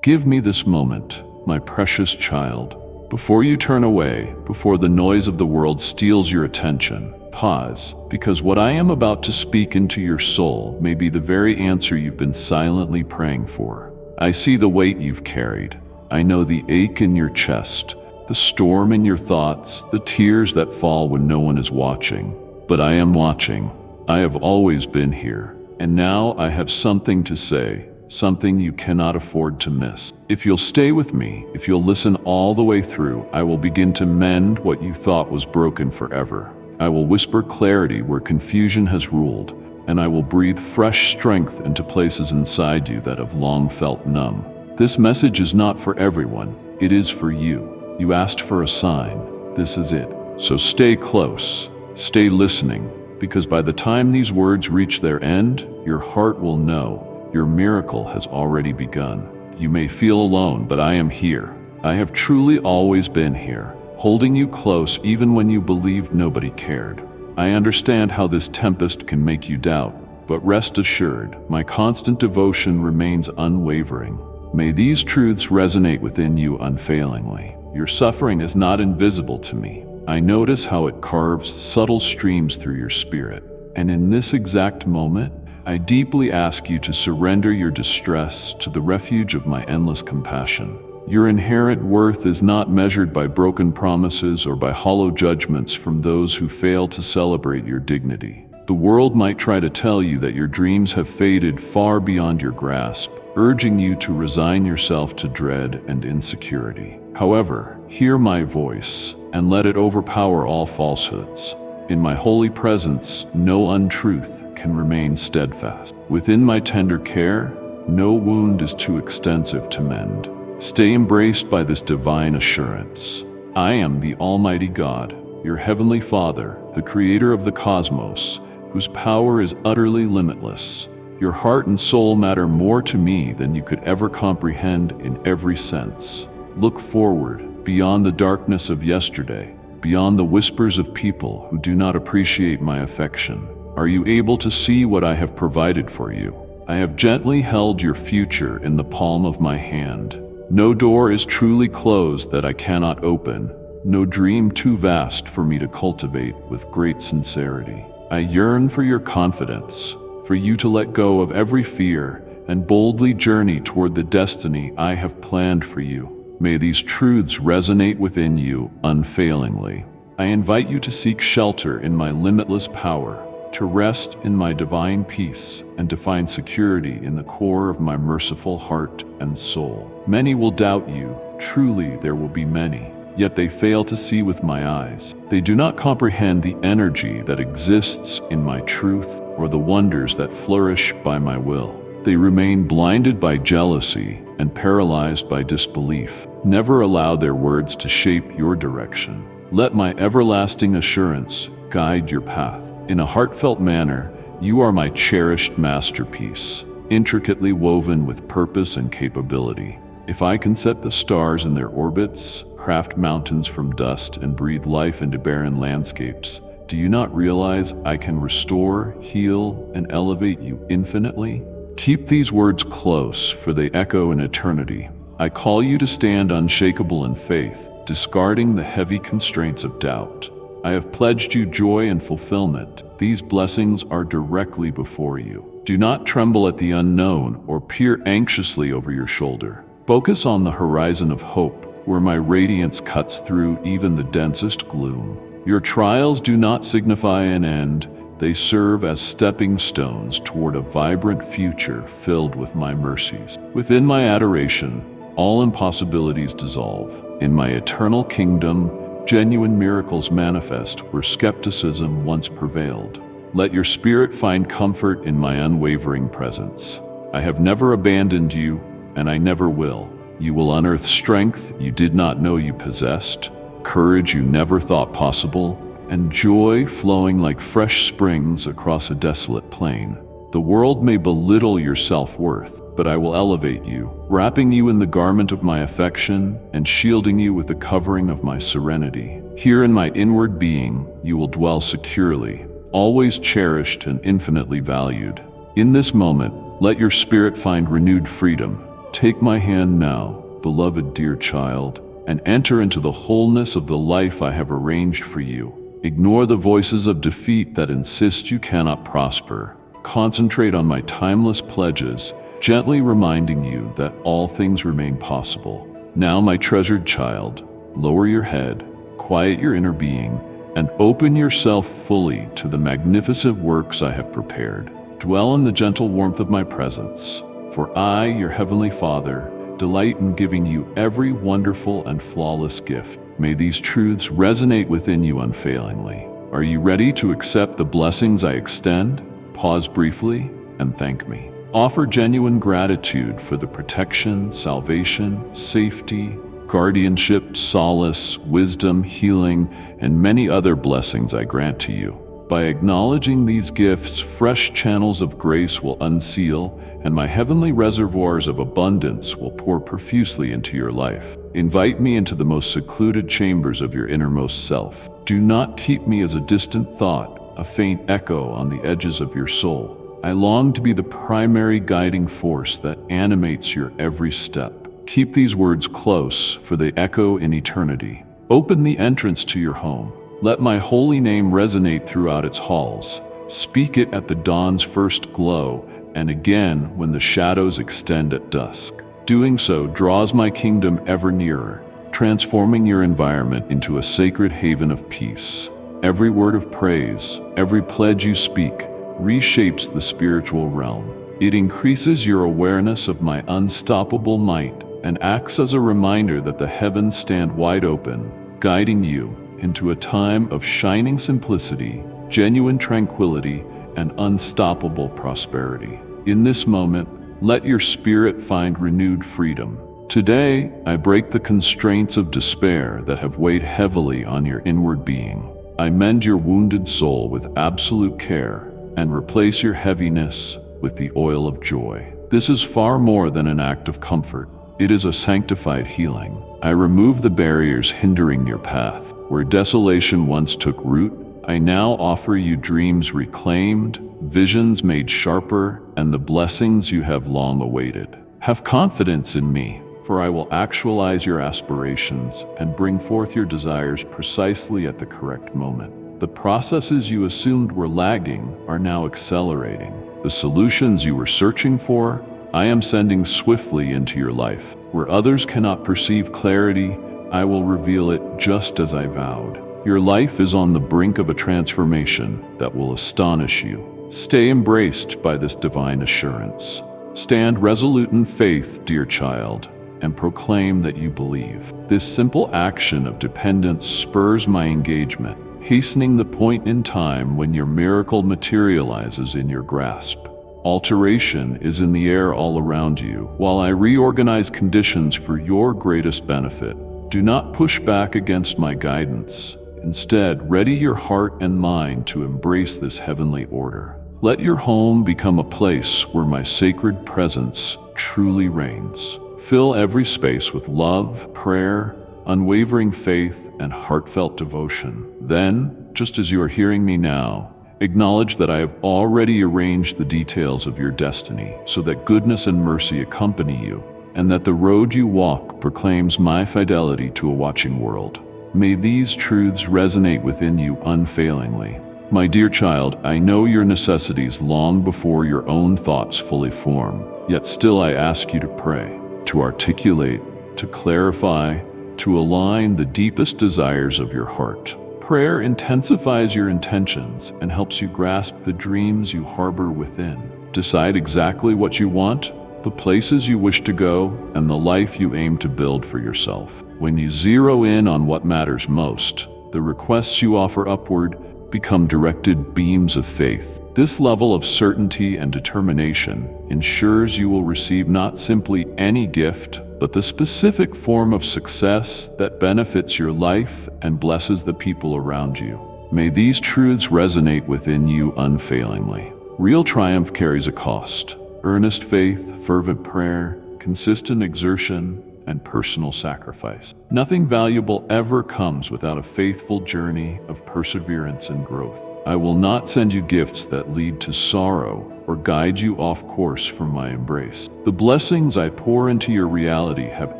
Give me this moment, my precious child. Before you turn away, before the noise of the world steals your attention, pause, because what I am about to speak into your soul may be the very answer you've been silently praying for. I see the weight you've carried. I know the ache in your chest, the storm in your thoughts, the tears that fall when no one is watching. But I am watching. I have always been here. And now I have something to say, something you cannot afford to miss. If you'll stay with me, if you'll listen all the way through, I will begin to mend what you thought was broken forever. I will whisper clarity where confusion has ruled, and I will breathe fresh strength into places inside you that have long felt numb. This message is not for everyone. It is for you. You asked for a sign. This is it. So stay close. Stay listening, because by the time these words reach their end, your heart will know your miracle has already begun. You may feel alone, but I am here. I have truly always been here, holding you close even when you believed nobody cared. I understand how this tempest can make you doubt, but rest assured, my constant devotion remains unwavering. May these truths resonate within you unfailingly. Your suffering is not invisible to me. I notice how it carves subtle streams through your spirit. And in this exact moment, I deeply ask you to surrender your distress to the refuge of my endless compassion. Your inherent worth is not measured by broken promises or by hollow judgments from those who fail to celebrate your dignity. The world might try to tell you that your dreams have faded far beyond your grasp, urging you to resign yourself to dread and insecurity. However, hear my voice and let it overpower all falsehoods. In my holy presence, no untruth can remain steadfast. Within my tender care, no wound is too extensive to mend. Stay embraced by this divine assurance. I am the Almighty God, your Heavenly Father, the Creator of the cosmos, whose power is utterly limitless. Your heart and soul matter more to me than you could ever comprehend in every sense. Look forward, beyond the darkness of yesterday, beyond the whispers of people who do not appreciate my affection. Are you able to see what I have provided for you? I have gently held your future in the palm of my hand. No door is truly closed that I cannot open, no dream too vast for me to cultivate with great sincerity. I yearn for your confidence, for you to let go of every fear and boldly journey toward the destiny I have planned for you. May these truths resonate within you unfailingly. I invite you to seek shelter in my limitless power, to rest in my divine peace, and to find security in the core of my merciful heart and soul. Many will doubt you, truly there will be many, yet they fail to see with my eyes. They do not comprehend the energy that exists in my truth or the wonders that flourish by my will. They remain blinded by jealousy and paralyzed by disbelief. Never allow their words to shape your direction. Let my everlasting assurance guide your path. In a heartfelt manner, you are my cherished masterpiece, intricately woven with purpose and capability. If I can set the stars in their orbits, craft mountains from dust, and breathe life into barren landscapes, do you not realize I can restore, heal, and elevate you infinitely? Keep these words close, for they echo in eternity. I call you to stand unshakable in faith, discarding the heavy constraints of doubt. I have pledged you joy and fulfillment. These blessings are directly before you. Do not tremble at the unknown or peer anxiously over your shoulder. Focus on the horizon of hope, where my radiance cuts through even the densest gloom. Your trials do not signify an end. They serve as stepping stones toward a vibrant future filled with my mercies. Within my adoration, all impossibilities dissolve. In my eternal kingdom, genuine miracles manifest where skepticism once prevailed. Let your spirit find comfort in my unwavering presence. I have never abandoned you, and I never will. You will unearth strength you did not know you possessed, courage you never thought possible, and joy flowing like fresh springs across a desolate plain. The world may belittle your self-worth, but I will elevate you, wrapping you in the garment of my affection and shielding you with the covering of my serenity. Here in my inward being, you will dwell securely, always cherished and infinitely valued. In this moment, let your spirit find renewed freedom. Take my hand now, beloved dear child, and enter into the wholeness of the life I have arranged for you. Ignore the voices of defeat that insist you cannot prosper. Concentrate on my timeless pledges, gently reminding you that all things remain possible. Now, my treasured child, lower your head, quiet your inner being, and open yourself fully to the magnificent works I have prepared. Dwell in the gentle warmth of my presence, for I, your heavenly Father, delight in giving you every wonderful and flawless gift. May these truths resonate within you unfailingly. Are you ready to accept the blessings I extend? Pause briefly and thank me. Offer genuine gratitude for the protection, salvation, safety, guardianship, solace, wisdom, healing, and many other blessings I grant to you. By acknowledging these gifts, fresh channels of grace will unseal, and my heavenly reservoirs of abundance will pour profusely into your life. Invite me into the most secluded chambers of your innermost self. Do not keep me as a distant thought, a faint echo on the edges of your soul. I long to be the primary guiding force that animates your every step. Keep these words close, for they echo in eternity. Open the entrance to your home. Let my holy name resonate throughout its halls. Speak it at the dawn's first glow, and again when the shadows extend at dusk. Doing so draws my kingdom ever nearer, transforming your environment into a sacred haven of peace. Every word of praise, every pledge you speak, reshapes the spiritual realm. It increases your awareness of my unstoppable might and acts as a reminder that the heavens stand wide open, guiding you into a time of shining simplicity, genuine tranquility, and unstoppable prosperity. In this moment, let your spirit find renewed freedom. Today, I break the constraints of despair that have weighed heavily on your inward being. I mend your wounded soul with absolute care and replace your heaviness with the oil of joy. This is far more than an act of comfort. It is a sanctified healing. I remove the barriers hindering your path. Where desolation once took root, I now offer you dreams reclaimed, visions made sharper, and the blessings you have long awaited. Have confidence in me, for I will actualize your aspirations and bring forth your desires precisely at the correct moment. The processes you assumed were lagging are now accelerating. The solutions you were searching for, I am sending swiftly into your life. Where others cannot perceive clarity, I will reveal it just as I vowed. Your life is on the brink of a transformation that will astonish you. Stay embraced by this divine assurance. Stand resolute in faith, dear child, and proclaim that you believe. This simple action of dependence spurs my engagement, hastening the point in time when your miracle materializes in your grasp. Alteration is in the air all around you, while I reorganize conditions for your greatest benefit. Do not push back against my guidance. Instead, ready your heart and mind to embrace this heavenly order. Let your home become a place where my sacred presence truly reigns. Fill every space with love, prayer, unwavering faith, and heartfelt devotion. Then, just as you are hearing me now, acknowledge that I have already arranged the details of your destiny so that goodness and mercy accompany you, and that the road you walk proclaims my fidelity to a watching world. May these truths resonate within you unfailingly. My dear child, I know your necessities long before your own thoughts fully form, yet still I ask you to pray, to articulate, to clarify, to align the deepest desires of your heart. Prayer intensifies your intentions and helps you grasp the dreams you harbor within. Decide exactly what you want, the places you wish to go, and the life you aim to build for yourself. When you zero in on what matters most, the requests you offer upward become directed beams of faith. This level of certainty and determination ensures you will receive not simply any gift, but the specific form of success that benefits your life and blesses the people around you. May these truths resonate within you unfailingly. Real triumph carries a cost. Earnest faith, fervent prayer, consistent exertion, and personal sacrifice. Nothing valuable ever comes without a faithful journey of perseverance and growth. I will not send you gifts that lead to sorrow or guide you off course from my embrace. The blessings I pour into your reality have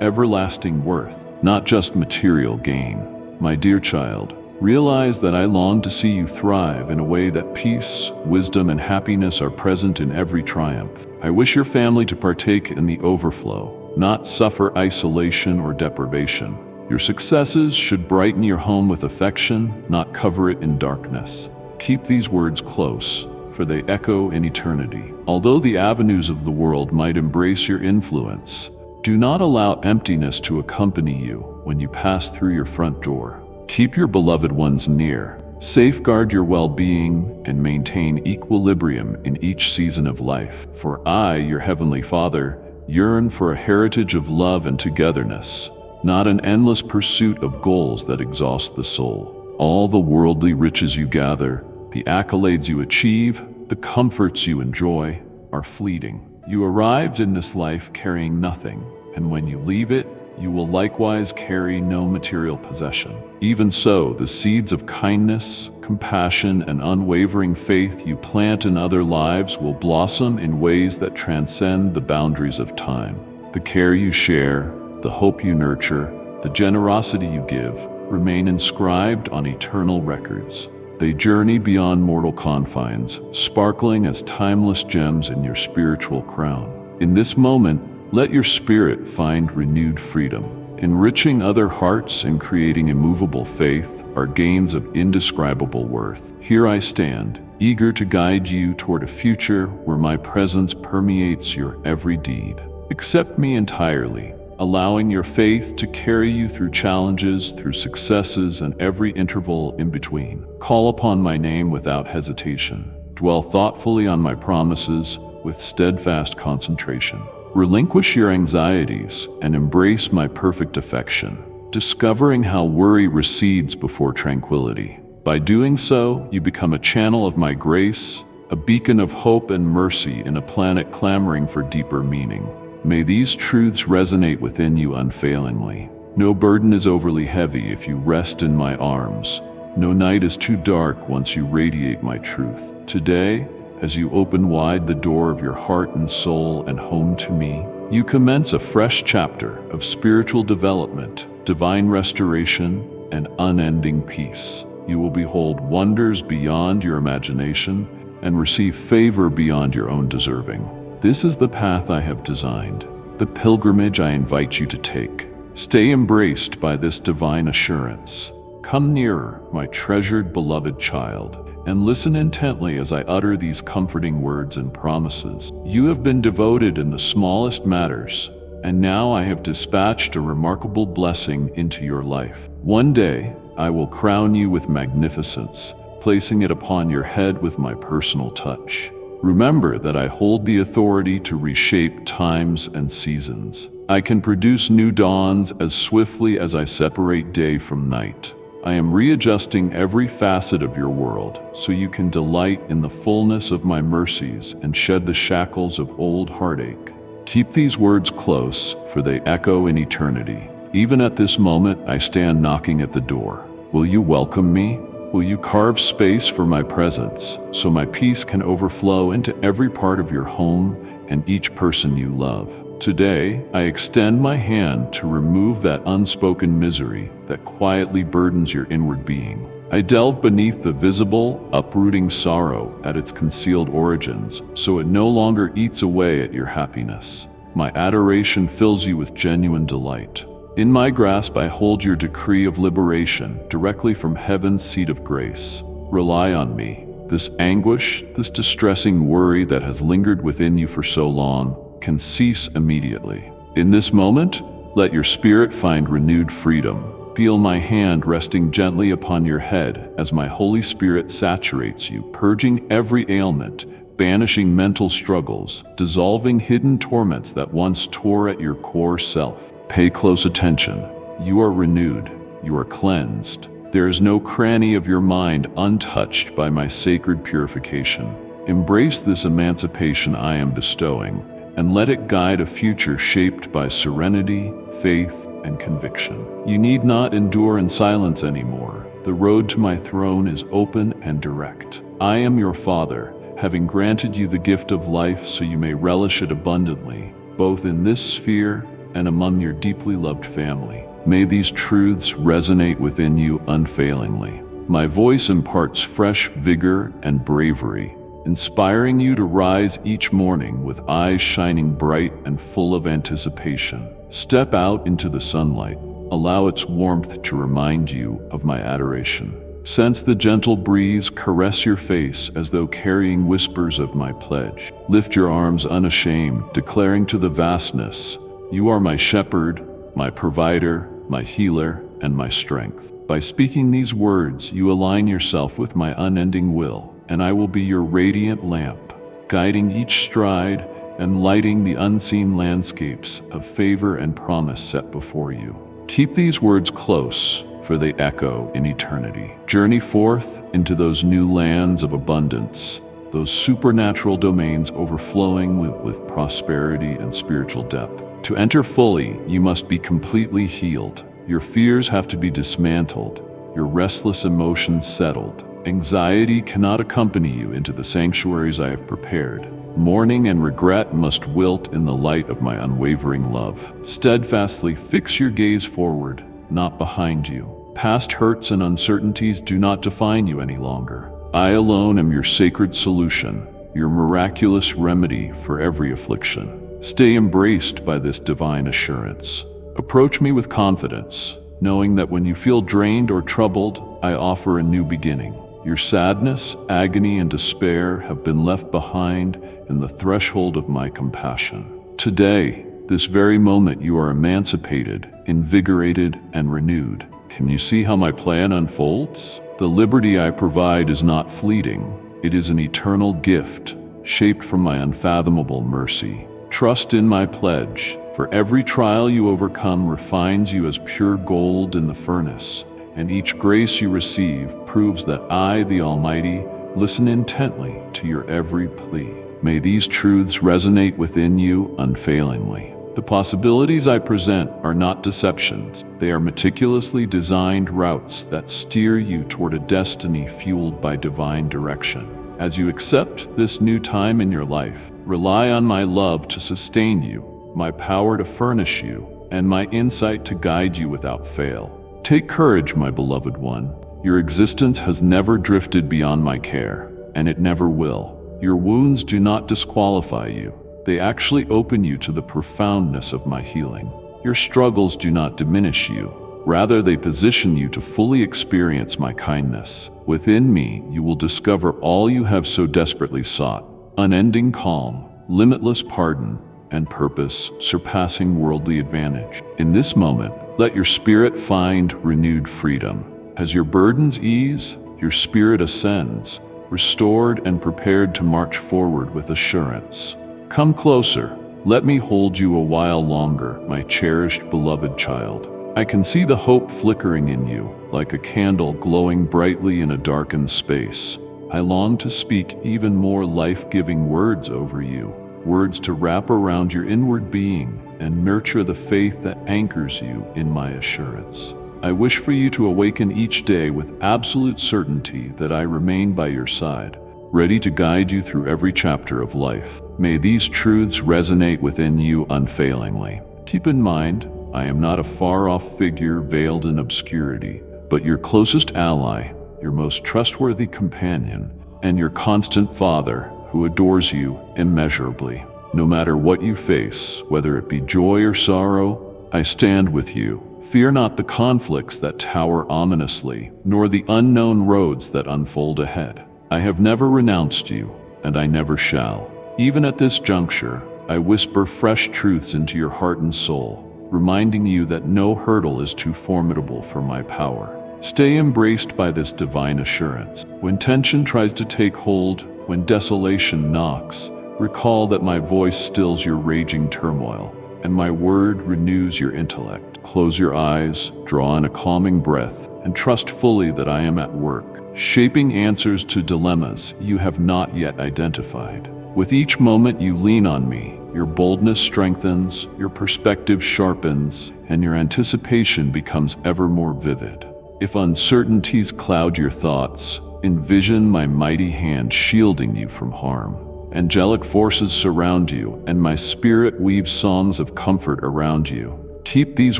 everlasting worth, not just material gain. My dear child, realize that I long to see you thrive in a way that peace, wisdom, and happiness are present in every triumph. I wish your family to partake in the overflow, not suffer isolation or deprivation. Your successes should brighten your home with affection, not cover it in darkness. Keep these words close, for they echo in eternity. Although the avenues of the world might embrace your influence, do not allow emptiness to accompany you when you pass through your front door. Keep your beloved ones near. Safeguard your well-being and maintain equilibrium in each season of life. For I, your heavenly Father, yearn for a heritage of love and togetherness, not an endless pursuit of goals that exhaust the soul. All the worldly riches you gather, the accolades you achieve, the comforts you enjoy, are fleeting. You arrived in this life carrying nothing, and when you leave it, you will likewise carry no material possession. Even so, the seeds of kindness, compassion, and unwavering faith you plant in other lives will blossom in ways that transcend the boundaries of time. The care you share, the hope you nurture, the generosity you give, remain inscribed on eternal records. They journey beyond mortal confines, sparkling as timeless gems in your spiritual crown. In this moment, let your spirit find renewed freedom. Enriching other hearts and creating immovable faith are gains of indescribable worth. Here I stand, eager to guide you toward a future where my presence permeates your every deed. Accept me entirely, allowing your faith to carry you through challenges, through successes, and every interval in between. Call upon my name without hesitation. Dwell thoughtfully on my promises with steadfast concentration. Relinquish your anxieties and embrace my perfect affection, discovering how worry recedes before tranquility. By doing so, you become a channel of my grace, a beacon of hope and mercy in a planet clamoring for deeper meaning. May these truths resonate within you unfailingly. No burden is overly heavy if you rest in my arms. No night is too dark once you radiate my truth. Today, as you open wide the door of your heart and soul and home to me, you commence a fresh chapter of spiritual development, divine restoration, and unending peace. You will behold wonders beyond your imagination and receive favor beyond your own deserving. This is the path I have designed, the pilgrimage I invite you to take. Stay embraced by this divine assurance. Come nearer, my treasured beloved child, and listen intently as I utter these comforting words and promises. You have been devoted in the smallest matters, and now I have dispatched a remarkable blessing into your life. One day, I will crown you with magnificence, placing it upon your head with my personal touch. Remember that I hold the authority to reshape times and seasons. I can produce new dawns as swiftly as I separate day from night. I am readjusting every facet of your world so you can delight in the fullness of my mercies and shed the shackles of old heartache. Keep these words close, for they echo in eternity. Even at this moment, I stand knocking at the door. Will you welcome me? Will you carve space for my presence so my peace can overflow into every part of your home and each person you love? Today, I extend my hand to remove that unspoken misery that quietly burdens your inward being. I delve beneath the visible, uprooting sorrow at its concealed origins so it no longer eats away at your happiness. My adoration fills you with genuine delight. In my grasp, I hold your decree of liberation directly from heaven's seat of grace. Rely on me. This anguish, this distressing worry that has lingered within you for so long, can cease immediately. In this moment, let your spirit find renewed freedom. Feel my hand resting gently upon your head as my Holy Spirit saturates you, purging every ailment, banishing mental struggles, dissolving hidden torments that once tore at your core self. Pay close attention. You are renewed. You are cleansed. There is no cranny of your mind untouched by my sacred purification. Embrace this emancipation I am bestowing, and let it guide a future shaped by serenity, faith, and conviction. You need not endure in silence anymore. The road to my throne is open and direct. I am your Father, having granted you the gift of life so you may relish it abundantly, both in this sphere and among your deeply loved family. May these truths resonate within you unfailingly. My voice imparts fresh vigor and bravery, inspiring you to rise each morning with eyes shining bright and full of anticipation. Step out into the sunlight. Allow its warmth to remind you of my adoration. Sense the gentle breeze caress your face as though carrying whispers of my pledge. Lift your arms unashamed, declaring to the vastness, "You are my shepherd, my provider, my healer, and my strength." By speaking these words, you align yourself with my unending will, and I will be your radiant lamp, guiding each stride and lighting the unseen landscapes of favor and promise set before you. Keep these words close, for they echo in eternity. Journey forth into those new lands of abundance, those supernatural domains overflowing with prosperity and spiritual depth. To enter fully, you must be completely healed. Your fears have to be dismantled, your restless emotions settled. Anxiety cannot accompany you into the sanctuaries I have prepared. Mourning and regret must wilt in the light of my unwavering love. Steadfastly fix your gaze forward, not behind you. Past hurts and uncertainties do not define you any longer. I alone am your sacred solution, your miraculous remedy for every affliction. Stay embraced by this divine assurance. Approach me with confidence, knowing that when you feel drained or troubled, I offer a new beginning. Your sadness, agony, and despair have been left behind in the threshold of my compassion. Today, this very moment, you are emancipated, invigorated, and renewed. Can you see how my plan unfolds? The liberty I provide is not fleeting. It is an eternal gift, shaped from my unfathomable mercy. Trust in my pledge, for every trial you overcome refines you as pure gold in the furnace, and each grace you receive proves that I, the Almighty, listen intently to your every plea. May these truths resonate within you unfailingly. The possibilities I present are not deceptions. They are meticulously designed routes that steer you toward a destiny fueled by divine direction. As you accept this new time in your life, rely on my love to sustain you, my power to furnish you, and my insight to guide you without fail. Take courage, my beloved one. Your existence has never drifted beyond my care, and it never will. Your wounds do not disqualify you. They actually open you to the profoundness of my healing. Your struggles do not diminish you. Rather, they position you to fully experience my kindness. Within me, you will discover all you have so desperately sought: unending calm, limitless pardon, and purpose surpassing worldly advantage. In this moment, let your spirit find renewed freedom. As your burdens ease, your spirit ascends, restored and prepared to march forward with assurance. Come closer. Let me hold you a while longer, my cherished beloved child. I can see the hope flickering in you, like a candle glowing brightly in a darkened space. I long to speak even more life-giving words over you, words to wrap around your inward being and nurture the faith that anchors you in my assurance. I wish for you to awaken each day with absolute certainty that I remain by your side, ready to guide you through every chapter of life. May these truths resonate within you unfailingly. Keep in mind, I am not a far-off figure veiled in obscurity, but your closest ally, your most trustworthy companion, and your constant Father who adores you immeasurably. No matter what you face, whether it be joy or sorrow, I stand with you. Fear not the conflicts that tower ominously, nor the unknown roads that unfold ahead. I have never renounced you, and I never shall. Even at this juncture, I whisper fresh truths into your heart and soul, reminding you that no hurdle is too formidable for my power. Stay embraced by this divine assurance. When tension tries to take hold, when desolation knocks, recall that my voice stills your raging turmoil, and my word renews your intellect. Close your eyes, draw in a calming breath, and trust fully that I am at work, shaping answers to dilemmas you have not yet identified. With each moment you lean on me, your boldness strengthens, your perspective sharpens, and your anticipation becomes ever more vivid. If uncertainties cloud your thoughts, envision my mighty hand shielding you from harm. Angelic forces surround you, and my spirit weaves songs of comfort around you. Keep these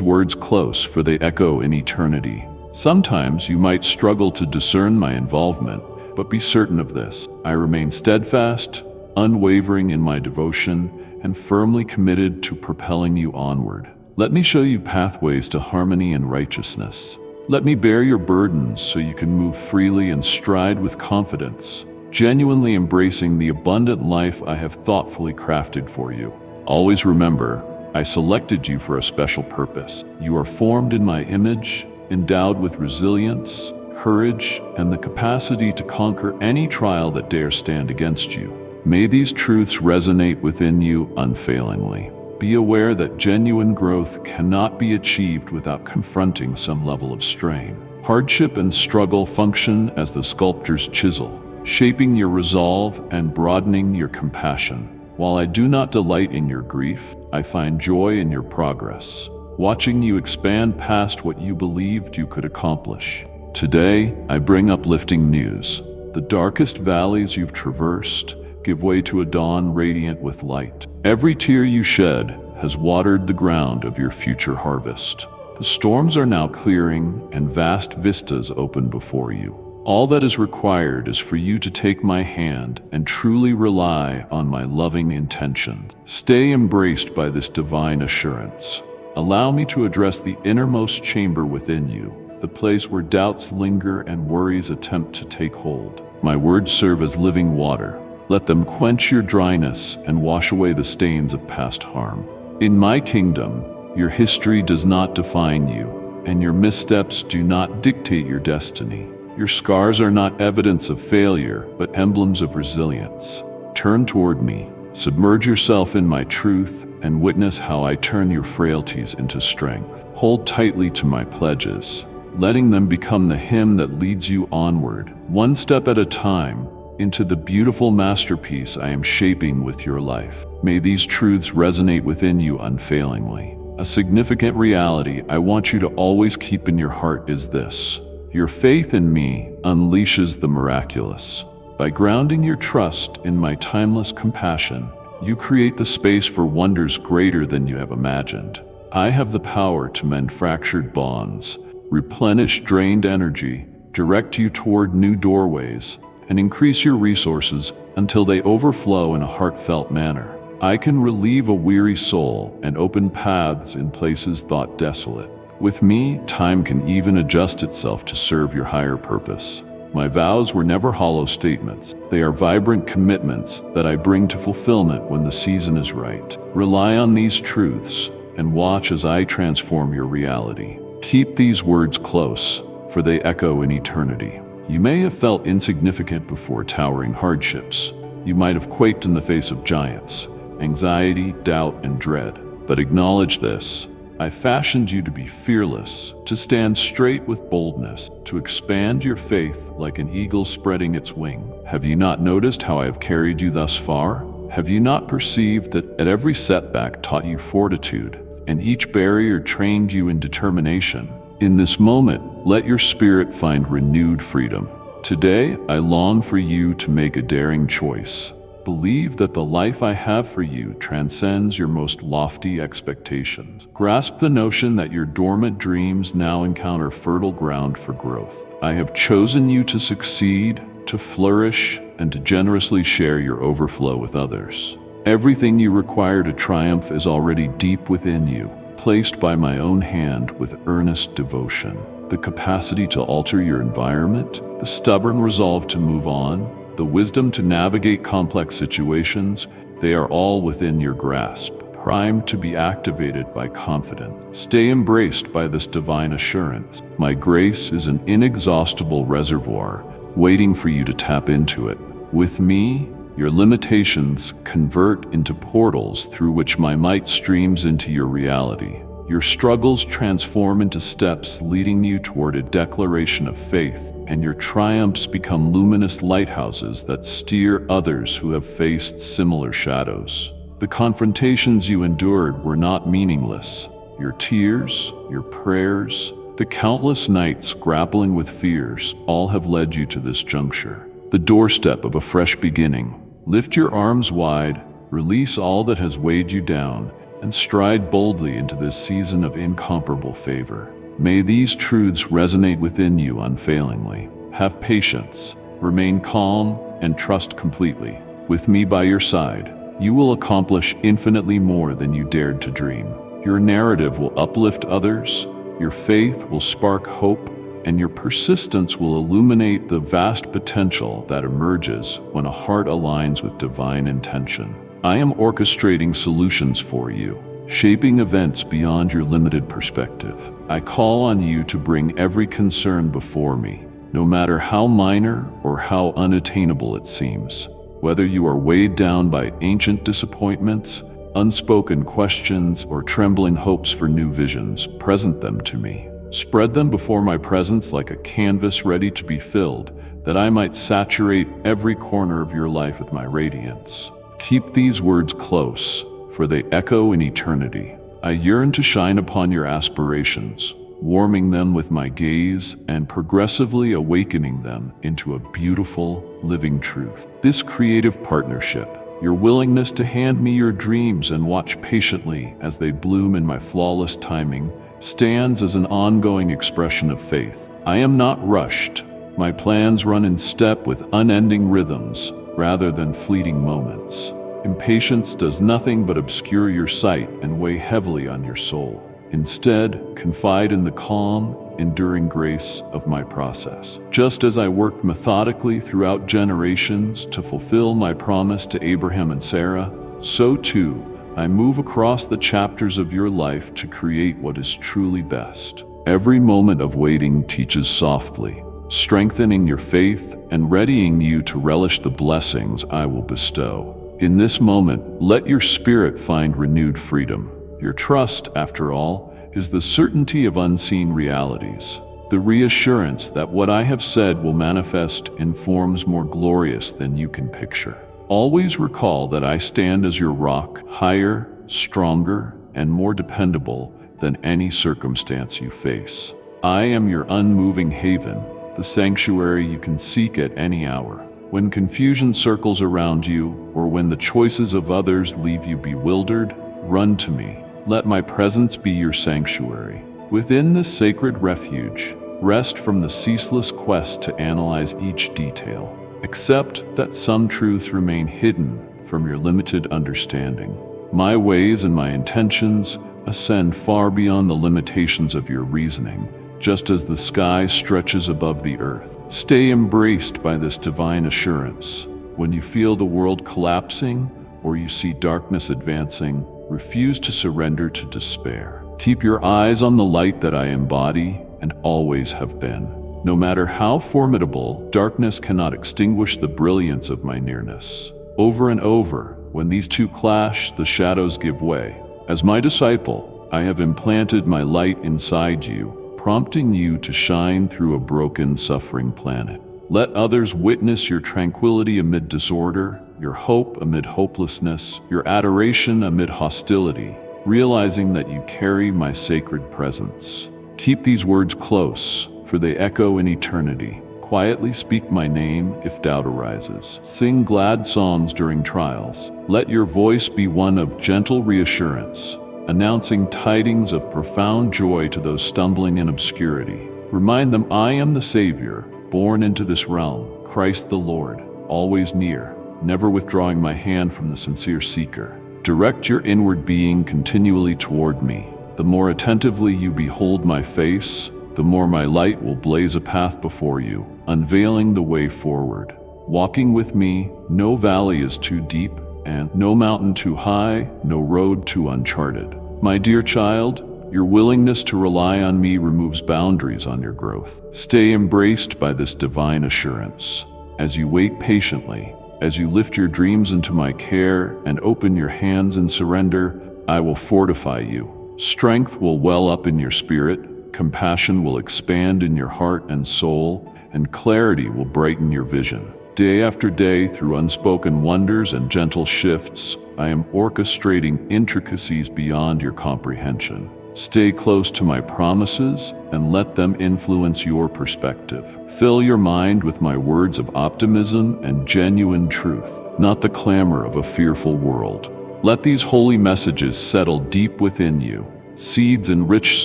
words close, for they echo in eternity. Sometimes you might struggle to discern my involvement, but be certain of this: I remain steadfast, unwavering in my devotion, and firmly committed to propelling you onward. Let me show you pathways to harmony and righteousness. Let me bear your burdens so you can move freely and stride with confidence, genuinely embracing the abundant life I have thoughtfully crafted for you. Always remember, I selected you for a special purpose. You are formed in my image, endowed with resilience, courage, and the capacity to conquer any trial that dares stand against you. May these truths resonate within you unfailingly. Be aware that genuine growth cannot be achieved without confronting some level of strain. Hardship and struggle function as the sculptor's chisel, shaping your resolve and broadening your compassion. While I do not delight in your grief, I find joy in your progress, watching you expand past what you believed you could accomplish. Today, I bring uplifting news. The darkest valleys you've traversed give way to a dawn radiant with light. Every tear you shed has watered the ground of your future harvest. The storms are now clearing and vast vistas open before you. All that is required is for you to take my hand and truly rely on my loving intentions. Stay embraced by this divine assurance. Allow me to address the innermost chamber within you, the place where doubts linger and worries attempt to take hold. My words serve as living water. Let them quench your dryness and wash away the stains of past harm. In my kingdom, your history does not define you, and your missteps do not dictate your destiny. Your scars are not evidence of failure, but emblems of resilience. Turn toward me, submerge yourself in my truth, and witness how I turn your frailties into strength. Hold tightly to my pledges, letting them become the hymn that leads you onward, one step at a time, into the beautiful masterpiece I am shaping with your life. May these truths resonate within you unfailingly. A significant reality I want you to always keep in your heart is this: your faith in me unleashes the miraculous. By grounding your trust in my timeless compassion, you create the space for wonders greater than you have imagined. I have the power to mend fractured bonds, replenish drained energy, direct you toward new doorways, and increase your resources until they overflow in a heartfelt manner. I can relieve a weary soul and open paths in places thought desolate. With me, time can even adjust itself to serve your higher purpose. My vows were never hollow statements. They are vibrant commitments that I bring to fulfillment when the season is right. Rely on these truths and watch as I transform your reality. Keep these words close, for they echo in eternity. You may have felt insignificant before towering hardships. You might have quaked in the face of giants, anxiety, doubt, and dread. But acknowledge this: I fashioned you to be fearless, to stand straight with boldness, to expand your faith like an eagle spreading its wing. Have you not noticed how I have carried you thus far? Have you not perceived that at every setback taught you fortitude, and each barrier trained you in determination? In this moment, let your spirit find renewed freedom. Today, I long for you to make a daring choice. Believe that the life I have for you transcends your most lofty expectations. Grasp the notion that your dormant dreams now encounter fertile ground for growth. I have chosen you to succeed, to flourish, and to generously share your overflow with others. Everything you require to triumph is already deep within you, placed by my own hand with earnest devotion. The capacity to alter your environment, the stubborn resolve to move on, the wisdom to navigate complex situations, they are all within your grasp, primed to be activated by confidence. Stay embraced by this divine assurance. My grace is an inexhaustible reservoir, waiting for you to tap into it. With me, your limitations convert into portals through which my might streams into your reality. Your struggles transform into steps leading you toward a declaration of faith, and your triumphs become luminous lighthouses that steer others who have faced similar shadows. The confrontations you endured were not meaningless. Your tears, your prayers, The countless nights grappling with fears all have led you to this juncture, the doorstep of a fresh beginning. Lift your arms wide, release all that has weighed you down, and stride boldly into this season of incomparable favor. May these truths resonate within you unfailingly. Have patience, remain calm, and trust completely. With me by your side, you will accomplish infinitely more than you dared to dream. Your narrative will uplift others, your faith will spark hope, and your persistence will illuminate the vast potential that emerges when a heart aligns with divine intention. I am orchestrating solutions for you, shaping events beyond your limited perspective. I call on you to bring every concern before me, no matter how minor or how unattainable it seems. Whether you are weighed down by ancient disappointments, unspoken questions, or trembling hopes for new visions, present them to me. Spread them before my presence like a canvas ready to be filled, that I might saturate every corner of your life with my radiance. Keep these words close, for they echo in eternity. I yearn to shine upon your aspirations, warming them with my gaze and progressively awakening them into a beautiful, living truth. This creative partnership, your willingness to hand me your dreams and watch patiently as they bloom in my flawless timing, stands as an ongoing expression of faith. I am not rushed. My plans run in step with unending rhythms rather than fleeting moments. Impatience does nothing but obscure your sight and weigh heavily on your soul. Instead, confide in the calm, enduring grace of my process. Just as I worked methodically throughout generations to fulfill my promise to Abraham and Sarah, so too I move across the chapters of your life to create what is truly best. Every moment of waiting teaches softly, strengthening your faith and readying you to relish the blessings I will bestow. In this moment, let your spirit find renewed freedom. Your trust, after all, is the certainty of unseen realities. The reassurance that what I have said will manifest in forms more glorious than you can picture. Always recall that I stand as your rock, higher, stronger, and more dependable than any circumstance you face. I am your unmoving haven, the sanctuary you can seek at any hour. When confusion circles around you, or when the choices of others leave you bewildered, run to me. Let my presence be your sanctuary. Within this sacred refuge, rest from the ceaseless quest to analyze each detail. Accept that some truths remain hidden from your limited understanding. My ways and my intentions ascend far beyond the limitations of your reasoning, just as the sky stretches above the earth. Stay embraced by this divine assurance. When you feel the world collapsing or you see darkness advancing, refuse to surrender to despair. Keep your eyes on the light that I embody and always have been. No matter how formidable, darkness cannot extinguish the brilliance of my nearness. Over and over, when these two clash, the shadows give way. As my disciple, I have implanted my light inside you, prompting you to shine through a broken, suffering planet. Let others witness your tranquility amid disorder, your hope amid hopelessness, your adoration amid hostility, realizing that you carry my sacred presence. Keep these words close, for they echo in eternity. Quietly speak my name if doubt arises. Sing glad songs during trials. Let your voice be one of gentle reassurance, announcing tidings of profound joy to those stumbling in obscurity. Remind them I am the Savior, born into this realm, Christ the Lord, always near, never withdrawing my hand from the sincere seeker. Direct your inward being continually toward me. The more attentively you behold my face, the more my light will blaze a path before you, unveiling the way forward. Walking with me, no valley is too deep, and no mountain too high, no road too uncharted. My dear child, your willingness to rely on me removes boundaries on your growth. Stay embraced by this divine assurance. As you wait patiently, as you lift your dreams into my care and open your hands in surrender, I will fortify you. Strength will well up in your spirit, compassion will expand in your heart and soul, and clarity will brighten your vision. Day after day, through unspoken wonders and gentle shifts, I am orchestrating intricacies beyond your comprehension. Stay close to my promises and let them influence your perspective. Fill your mind with my words of optimism and genuine truth, not the clamor of a fearful world. Let these holy messages settle deep within you, seeds in rich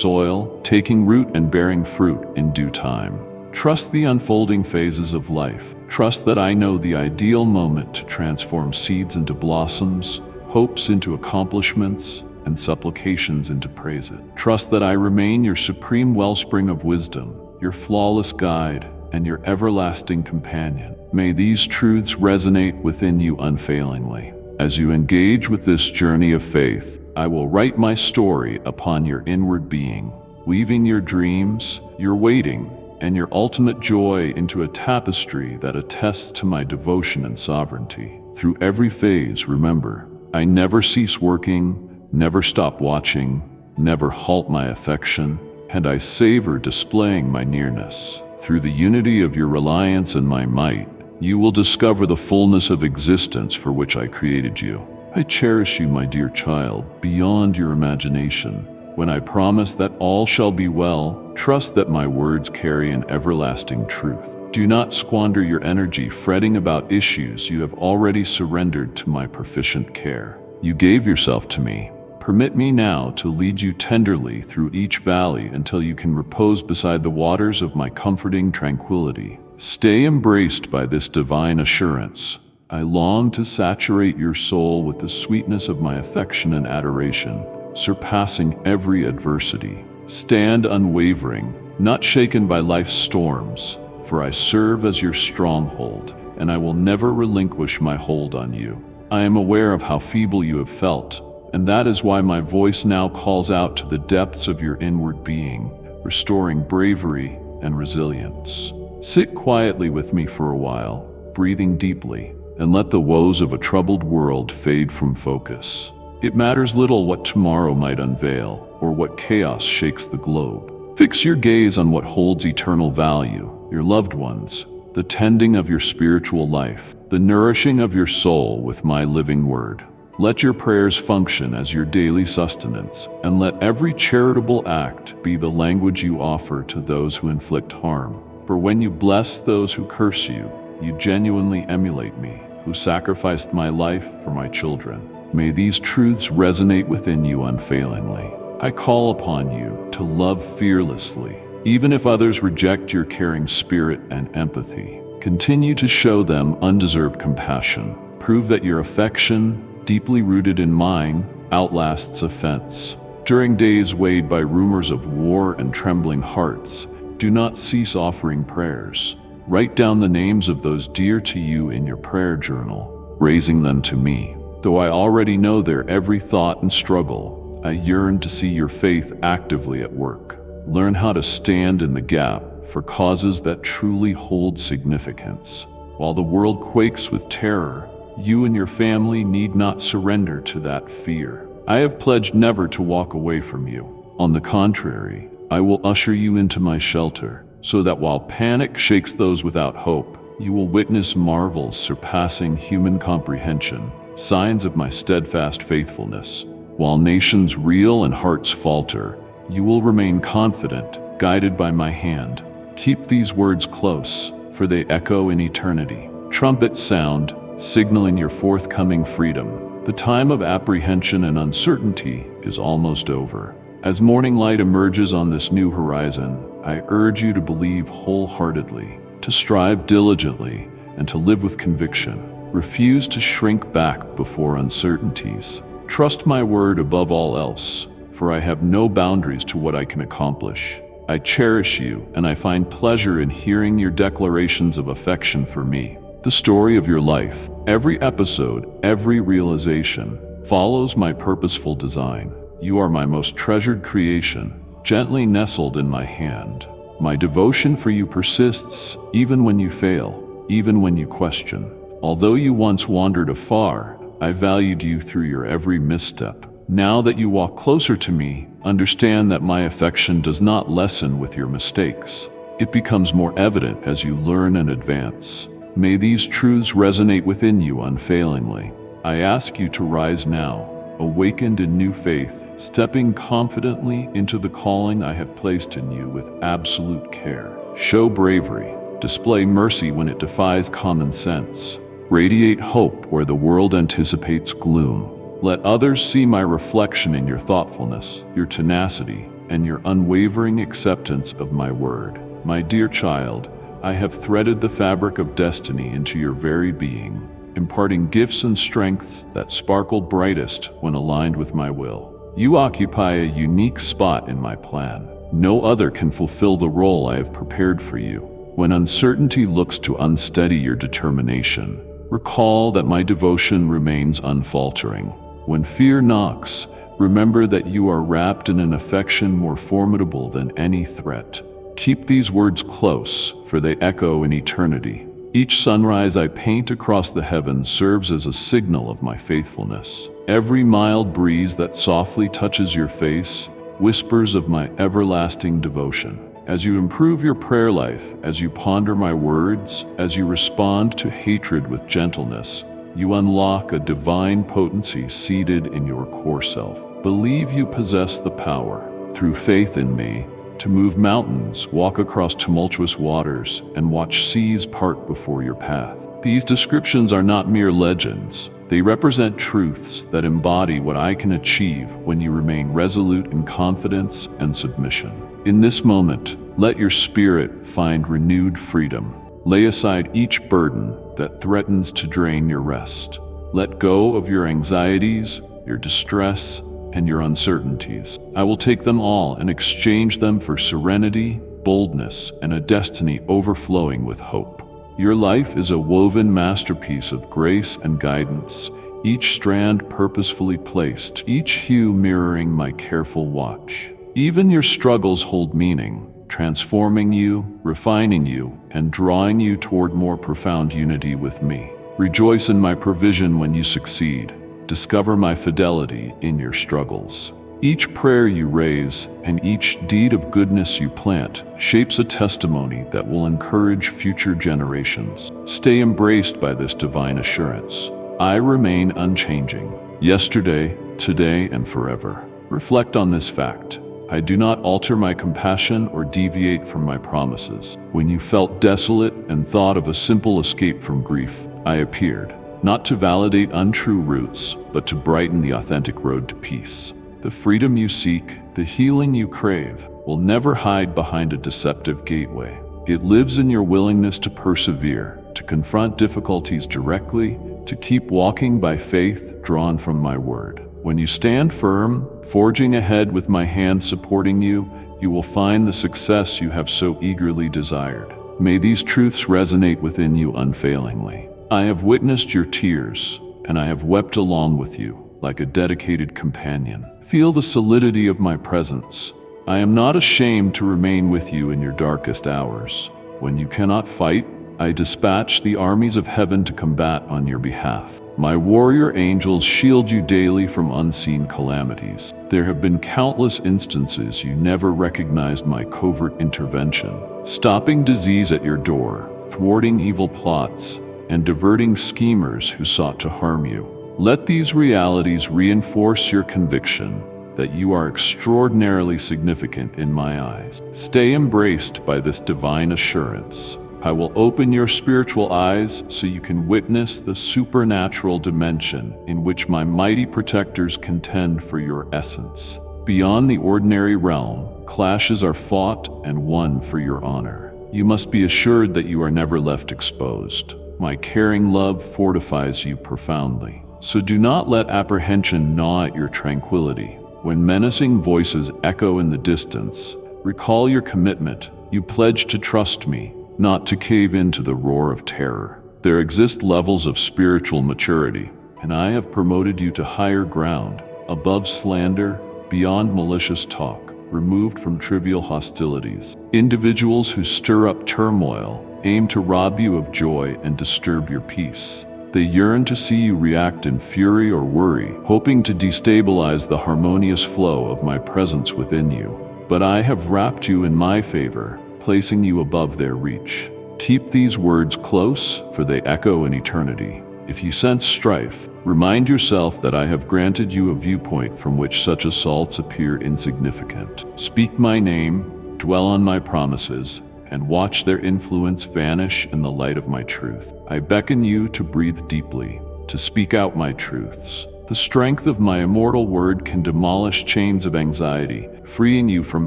soil, taking root and bearing fruit in due time. Trust the unfolding phases of life. Trust that I know the ideal moment to transform seeds into blossoms, hopes into accomplishments, and supplications into praises. Trust that I remain your supreme wellspring of wisdom, your flawless guide, and your everlasting companion. May these truths resonate within you unfailingly. As you engage with this journey of faith, I will write my story upon your inward being, weaving your dreams, your waiting, and your ultimate joy into a tapestry that attests to my devotion and sovereignty. Through every phase, remember, I never cease working, never stop watching, never halt my affection, and I savor displaying my nearness. Through the unity of your reliance and my might, you will discover the fullness of existence for which I created you. I cherish you, my dear child, beyond your imagination. When I promise that all shall be well, trust that my words carry an everlasting truth. Do not squander your energy fretting about issues you have already surrendered to my proficient care. You gave yourself to me. Permit me now to lead you tenderly through each valley until you can repose beside the waters of my comforting tranquility. Stay embraced by this divine assurance. I long to saturate your soul with the sweetness of my affection and adoration, surpassing every adversity. Stand unwavering, not shaken by life's storms, for I serve as your stronghold, and I will never relinquish my hold on you. I am aware of how feeble you have felt, and that is why my voice now calls out to the depths of your inward being, restoring bravery and resilience. Sit quietly with me for a while, breathing deeply, and let the woes of a troubled world fade from focus. It matters little what tomorrow might unveil, or what chaos shakes the globe. Fix your gaze on what holds eternal value, your loved ones, the tending of your spiritual life, the nourishing of your soul with my living word. Let your prayers function as your daily sustenance, and let every charitable act be the language you offer to those who inflict harm. For when you bless those who curse you, you genuinely emulate me, who sacrificed my life for my children. May these truths resonate within you unfailingly. I call upon you to love fearlessly, even if others reject your caring spirit and empathy. Continue to show them undeserved compassion. Prove that your affection, deeply rooted in mine, outlasts offense. During days weighed by rumors of war and trembling hearts, do not cease offering prayers. Write down the names of those dear to you in your prayer journal, raising them to me. Though I already know their every thought and struggle, I yearn to see your faith actively at work. Learn how to stand in the gap for causes that truly hold significance. While the world quakes with terror, you and your family need not surrender to that fear. I have pledged never to walk away from you. On the contrary, I will usher you into my shelter, so that while panic shakes those without hope, you will witness marvels surpassing human comprehension, signs of my steadfast faithfulness. While nations reel and hearts falter, you will remain confident, guided by my hand. Keep these words close, for they echo in eternity. Trumpets sound, signaling your forthcoming freedom. The time of apprehension and uncertainty is almost over. As morning light emerges on this new horizon, I urge you to believe wholeheartedly, to strive diligently, and to live with conviction. Refuse to shrink back before uncertainties. Trust my word above all else, for I have no boundaries to what I can accomplish. I cherish you, and I find pleasure in hearing your declarations of affection for me. The story of your life, every episode, every realization, follows my purposeful design. You are my most treasured creation, gently nestled in my hand. My devotion for you persists, even when you fail, even when you question. Although you once wandered afar, I valued you through your every misstep. Now that you walk closer to me, understand that my affection does not lessen with your mistakes. It becomes more evident as you learn and advance. May these truths resonate within you unfailingly. I ask you to rise now, awakened in new faith, stepping confidently into the calling I have placed in you with absolute care. Show bravery, display mercy when it defies common sense, radiate hope where the world anticipates gloom. Let others see my reflection in your thoughtfulness, your tenacity, and your unwavering acceptance of my word. My dear child, I have threaded the fabric of destiny into your very being, imparting gifts and strengths that sparkle brightest when aligned with my will. You occupy a unique spot in my plan. No other can fulfill the role I have prepared for you. When uncertainty looks to unsteady your determination, recall that my devotion remains unfaltering. When fear knocks, remember that you are wrapped in an affection more formidable than any threat. Keep these words close, for they echo in eternity. Each sunrise I paint across the heavens serves as a signal of my faithfulness. Every mild breeze that softly touches your face whispers of my everlasting devotion. As you improve your prayer life, as you ponder my words, as you respond to hatred with gentleness, you unlock a divine potency seated in your core self. Believe you possess the power, through faith in me, to move mountains, walk across tumultuous waters, and watch seas part before your path. These descriptions are not mere legends. They represent truths that embody what I can achieve when you remain resolute in confidence and submission. In this moment, let your spirit find renewed freedom. Lay aside each burden that threatens to drain your rest. Let go of your anxieties, your distress, and your uncertainties. I will take them all and exchange them for serenity, boldness, and a destiny overflowing with hope. Your life is a woven masterpiece of grace and guidance, each strand purposefully placed, each hue mirroring my careful watch. Even your struggles hold meaning, transforming you, refining you, and drawing you toward more profound unity with me. Rejoice in my provision when you succeed. Discover my fidelity in your struggles. Each prayer you raise and each deed of goodness you plant shapes a testimony that will encourage future generations. Stay embraced by this divine assurance. I remain unchanging, yesterday, today, and forever. Reflect on this fact. I do not alter my compassion or deviate from my promises. When you felt desolate and thought of a simple escape from grief, I appeared. Not to validate untrue roots, but to brighten the authentic road to peace. The freedom you seek, the healing you crave, will never hide behind a deceptive gateway. It lives in your willingness to persevere, to confront difficulties directly, to keep walking by faith drawn from my word. When you stand firm, forging ahead with my hand supporting you, you will find the success you have so eagerly desired. May these truths resonate within you unfailingly. I have witnessed your tears, and I have wept along with you, like a dedicated companion. Feel the solidity of my presence. I am not ashamed to remain with you in your darkest hours. When you cannot fight, I dispatch the armies of heaven to combat on your behalf. My warrior angels shield you daily from unseen calamities. There have been countless instances you never recognized my covert intervention, stopping disease at your door, thwarting evil plots, and diverting schemers who sought to harm you. Let these realities reinforce your conviction that you are extraordinarily significant in my eyes. Stay embraced by this divine assurance. I will open your spiritual eyes so you can witness the supernatural dimension in which my mighty protectors contend for your essence. Beyond the ordinary realm, clashes are fought and won for your honor. You must be assured that you are never left exposed. My caring love fortifies you profoundly. So do not let apprehension gnaw at your tranquility. When menacing voices echo in the distance, recall your commitment. You pledge to trust me, not to cave into the roar of terror. There exist levels of spiritual maturity, and I have promoted you to higher ground, above slander, beyond malicious talk, removed from trivial hostilities. Individuals who stir up turmoil aim to rob you of joy and disturb your peace. They yearn to see you react in fury or worry, hoping to destabilize the harmonious flow of my presence within you. But I have wrapped you in my favor, placing you above their reach. Keep these words close, for they echo in eternity. If you sense strife, Remind yourself that I have granted you a viewpoint from which such assaults appear insignificant. Speak my name, dwell on my promises, and watch their influence vanish in the light of my truth. I beckon you to breathe deeply, to speak out my truths. The strength of my immortal word can demolish chains of anxiety, freeing you from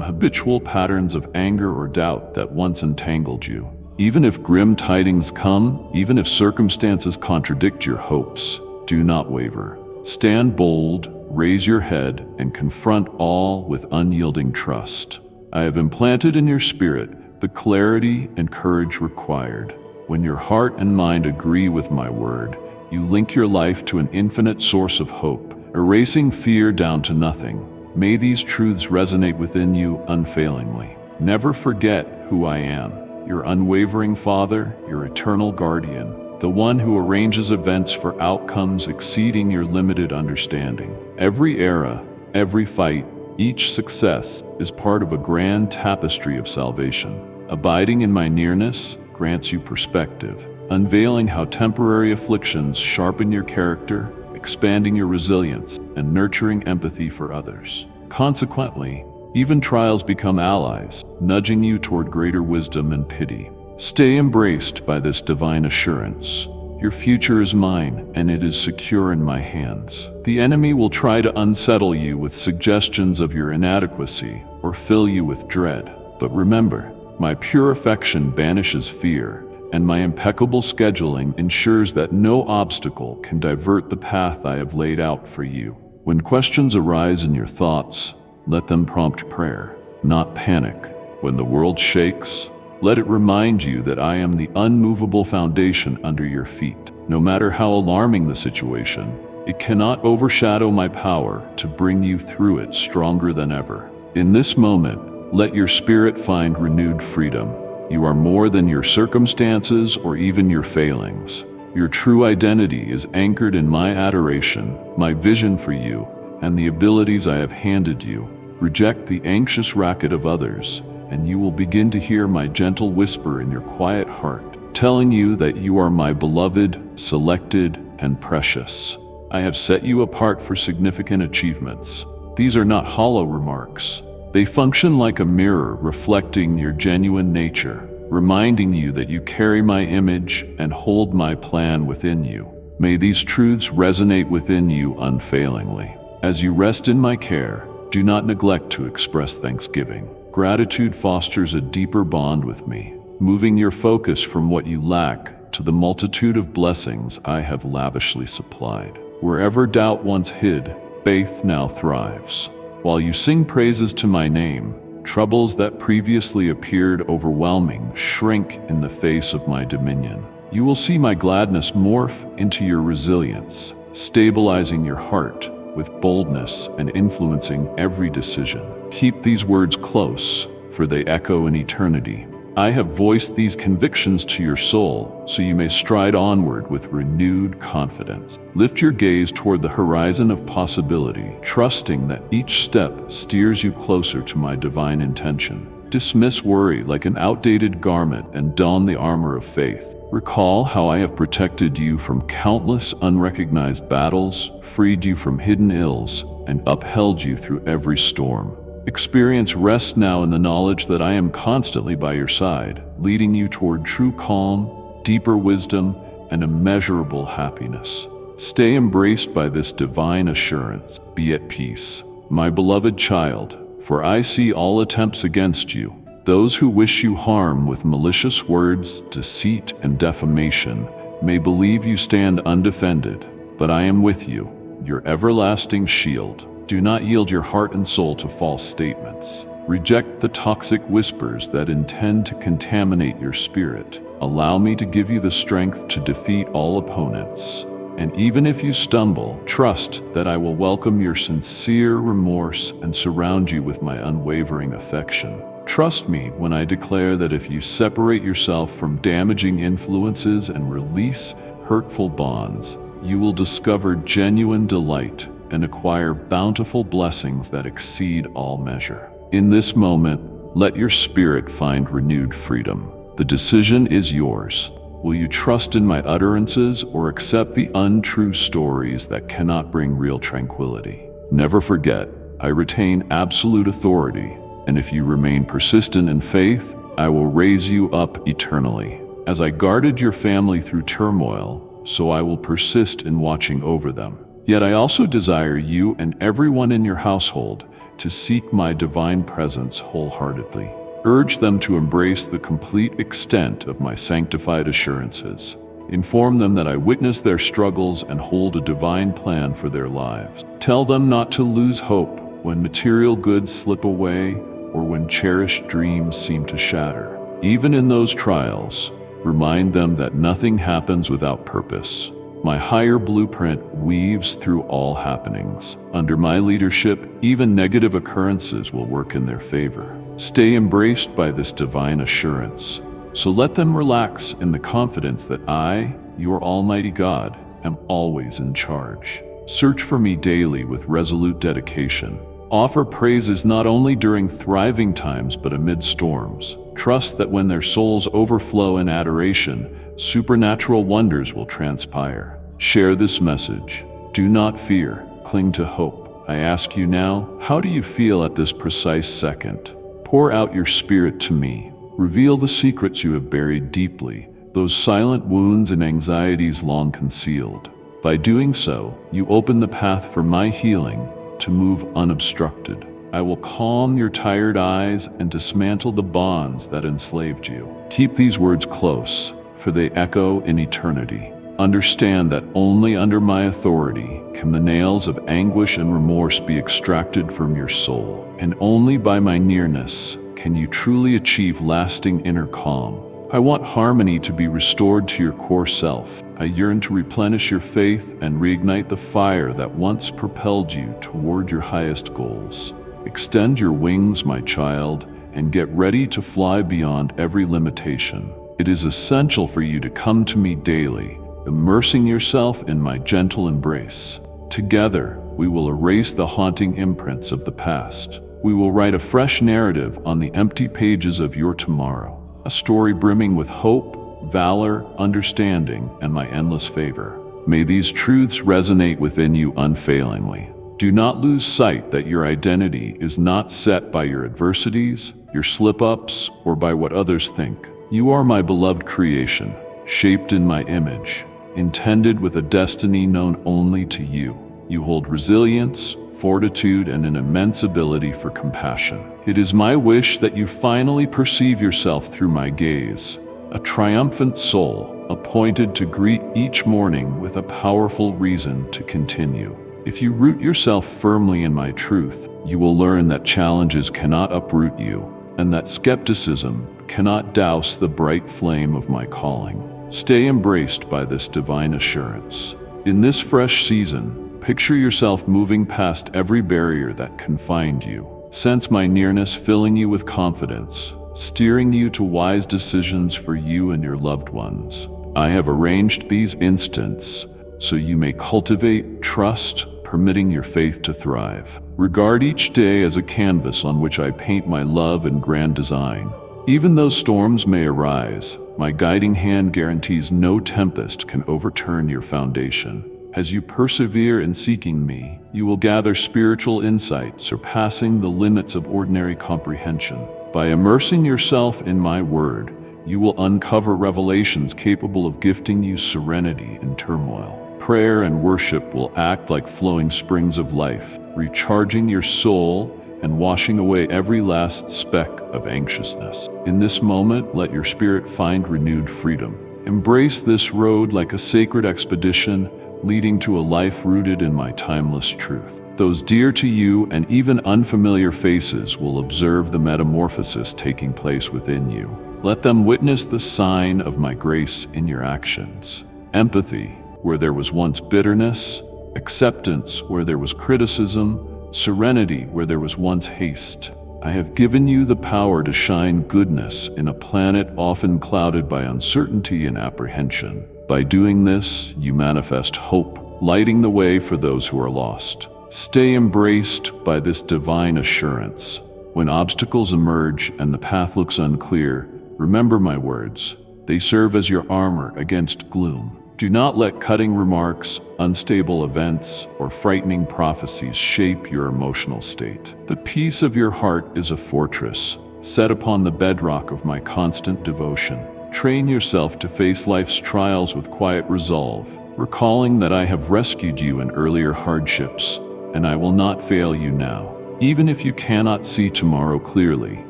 habitual patterns of anger or doubt that once entangled you. Even if grim tidings come, even if circumstances contradict your hopes, do not waver. Stand bold, raise your head, and confront all with unyielding trust. I have implanted in your spirit the clarity and courage required. When your heart and mind agree with my word, you link your life to an infinite source of hope, erasing fear down to nothing. May these truths resonate within you unfailingly. Never forget who I am, your unwavering Father, your eternal guardian, the one who arranges events for outcomes exceeding your limited understanding. Every era, every fight, each success is part of a grand tapestry of salvation. Abiding in my nearness grants you perspective, unveiling how temporary afflictions sharpen your character, expanding your resilience, and nurturing empathy for others. Consequently, even trials become allies, nudging you toward greater wisdom and pity. Stay embraced by this divine assurance. Your future is mine, and it is secure in my hands. The enemy will try to unsettle you with suggestions of your inadequacy or fill you with dread. But remember, my pure affection banishes fear, and my impeccable scheduling ensures that no obstacle can divert the path I have laid out for you. When questions arise in your thoughts, let them prompt prayer, not panic. When the world shakes, let it remind you that I am the unmovable foundation under your feet. No matter how alarming the situation, it cannot overshadow my power to bring you through it stronger than ever. In this moment, let your spirit find renewed freedom. You are more than your circumstances or even your failings. Your true identity is anchored in my adoration, my vision for you, and the abilities I have handed you. Reject the anxious racket of others, and you will begin to hear my gentle whisper in your quiet heart, telling you that you are my beloved, selected, and precious. I have set you apart for significant achievements. These are not hollow remarks. They function like a mirror reflecting your genuine nature, reminding you that you carry my image and hold my plan within you. May these truths resonate within you unfailingly. As you rest in my care, do not neglect to express thanksgiving. Gratitude fosters a deeper bond with me, moving your focus from what you lack to the multitude of blessings I have lavishly supplied. Wherever doubt once hid, faith now thrives. While you sing praises to my name, troubles that previously appeared overwhelming shrink in the face of my dominion. You will see my gladness morph into your resilience, stabilizing your heart with boldness and influencing every decision. Keep these words close, for they echo in eternity. I have voiced these convictions to your soul, so you may stride onward with renewed confidence. Lift your gaze toward the horizon of possibility, trusting that each step steers you closer to my divine intention. Dismiss worry like an outdated garment and don the armor of faith. Recall how I have protected you from countless unrecognized battles, freed you from hidden ills, and upheld you through every storm. Experience rest now in the knowledge that I am constantly by your side, leading you toward true calm, deeper wisdom, and immeasurable happiness. Stay embraced by this divine assurance. Be at peace, my beloved child, for I see all attempts against you. Those who wish you harm with malicious words, deceit, and defamation may believe you stand undefended, but I am with you, your everlasting shield. Do not yield your heart and soul to false statements. Reject the toxic whispers that intend to contaminate your spirit. Allow me to give you the strength to defeat all opponents. And even if you stumble, trust that I will welcome your sincere remorse and surround you with my unwavering affection. Trust me when I declare that if you separate yourself from damaging influences and release hurtful bonds, you will discover genuine delight and acquire bountiful blessings that exceed all measure. In this moment, let your spirit find renewed freedom. The decision is yours. Will you trust in my utterances or accept the untrue stories that cannot bring real tranquility? Never forget, I retain absolute authority, and if you remain persistent in faith, I will raise you up eternally. As I guarded your family through turmoil, so I will persist in watching over them. Yet I also desire you and everyone in your household to seek my divine presence wholeheartedly. Urge them to embrace the complete extent of my sanctified assurances. Inform them that I witness their struggles and hold a divine plan for their lives. Tell them not to lose hope when material goods slip away or when cherished dreams seem to shatter. Even in those trials, remind them that nothing happens without purpose. My higher blueprint weaves through all happenings. Under my leadership, even negative occurrences will work in their favor. Stay embraced by this divine assurance. So let them relax in the confidence that I, your Almighty God, am always in charge. Search for me daily with resolute dedication. Offer praises not only during thriving times but amid storms. Trust that when their souls overflow in adoration, supernatural wonders will transpire. Share this message. Do not fear, cling to hope. I ask you now, how do you feel at this precise second? Pour out your spirit to me. Reveal the secrets you have buried deeply, those silent wounds and anxieties long concealed. By doing so, you open the path for my healing to move unobstructed. I will calm your tired eyes and dismantle the bonds that enslaved you. Keep these words close, for they echo in eternity. Understand that only under my authority can the nails of anguish and remorse be extracted from your soul, and only by my nearness can you truly achieve lasting inner calm. I want harmony to be restored to your core self. I yearn to replenish your faith and reignite the fire that once propelled you toward your highest goals. Extend your wings, my child, and get ready to fly beyond every limitation. It is essential for you to come to me daily, immersing yourself in my gentle embrace. Together, we will erase the haunting imprints of the past. We will write a fresh narrative on the empty pages of your tomorrow, a story brimming with hope, valor, understanding, and my endless favor. May these truths resonate within you unfailingly. Do not lose sight that your identity is not set by your adversities, your slip-ups, or by what others think. You are my beloved creation, shaped in my image, intended with a destiny known only to you. You hold resilience, fortitude, and an immense ability for compassion. It is my wish that you finally perceive yourself through my gaze, a triumphant soul appointed to greet each morning with a powerful reason to continue. If you root yourself firmly in my truth, you will learn that challenges cannot uproot you, and that skepticism cannot douse the bright flame of my calling. Stay embraced by this divine assurance. In this fresh season, picture yourself moving past every barrier that confined you. Sense my nearness filling you with confidence, steering you to wise decisions for you and your loved ones. I have arranged these instants so you may cultivate trust, permitting your faith to thrive. Regard each day as a canvas on which I paint my love and grand design. Even though storms may arise, my guiding hand guarantees no tempest can overturn your foundation. As you persevere in seeking me, you will gather spiritual insight surpassing the limits of ordinary comprehension. By immersing yourself in my word, you will uncover revelations capable of gifting you serenity in turmoil. Prayer and worship will act like flowing springs of life, recharging your soul and washing away every last speck of anxiousness. In this moment, let your spirit find renewed freedom. Embrace this road like a sacred expedition, leading to a life rooted in my timeless truth. Those dear to you and even unfamiliar faces will observe the metamorphosis taking place within you. Let them witness the sign of my grace in your actions. Empathy, where there was once bitterness; acceptance, where there was criticism; serenity, where there was once haste. I have given you the power to shine goodness in a planet often clouded by uncertainty and apprehension. By doing this, you manifest hope, lighting the way for those who are lost. Stay embraced by this divine assurance. When obstacles emerge and the path looks unclear, remember my words. They serve as your armor against gloom. Do not let cutting remarks, unstable events, or frightening prophecies shape your emotional state. The peace of your heart is a fortress, set upon the bedrock of my constant devotion. Train yourself to face life's trials with quiet resolve, recalling that I have rescued you in earlier hardships, and I will not fail you now. Even if you cannot see tomorrow clearly,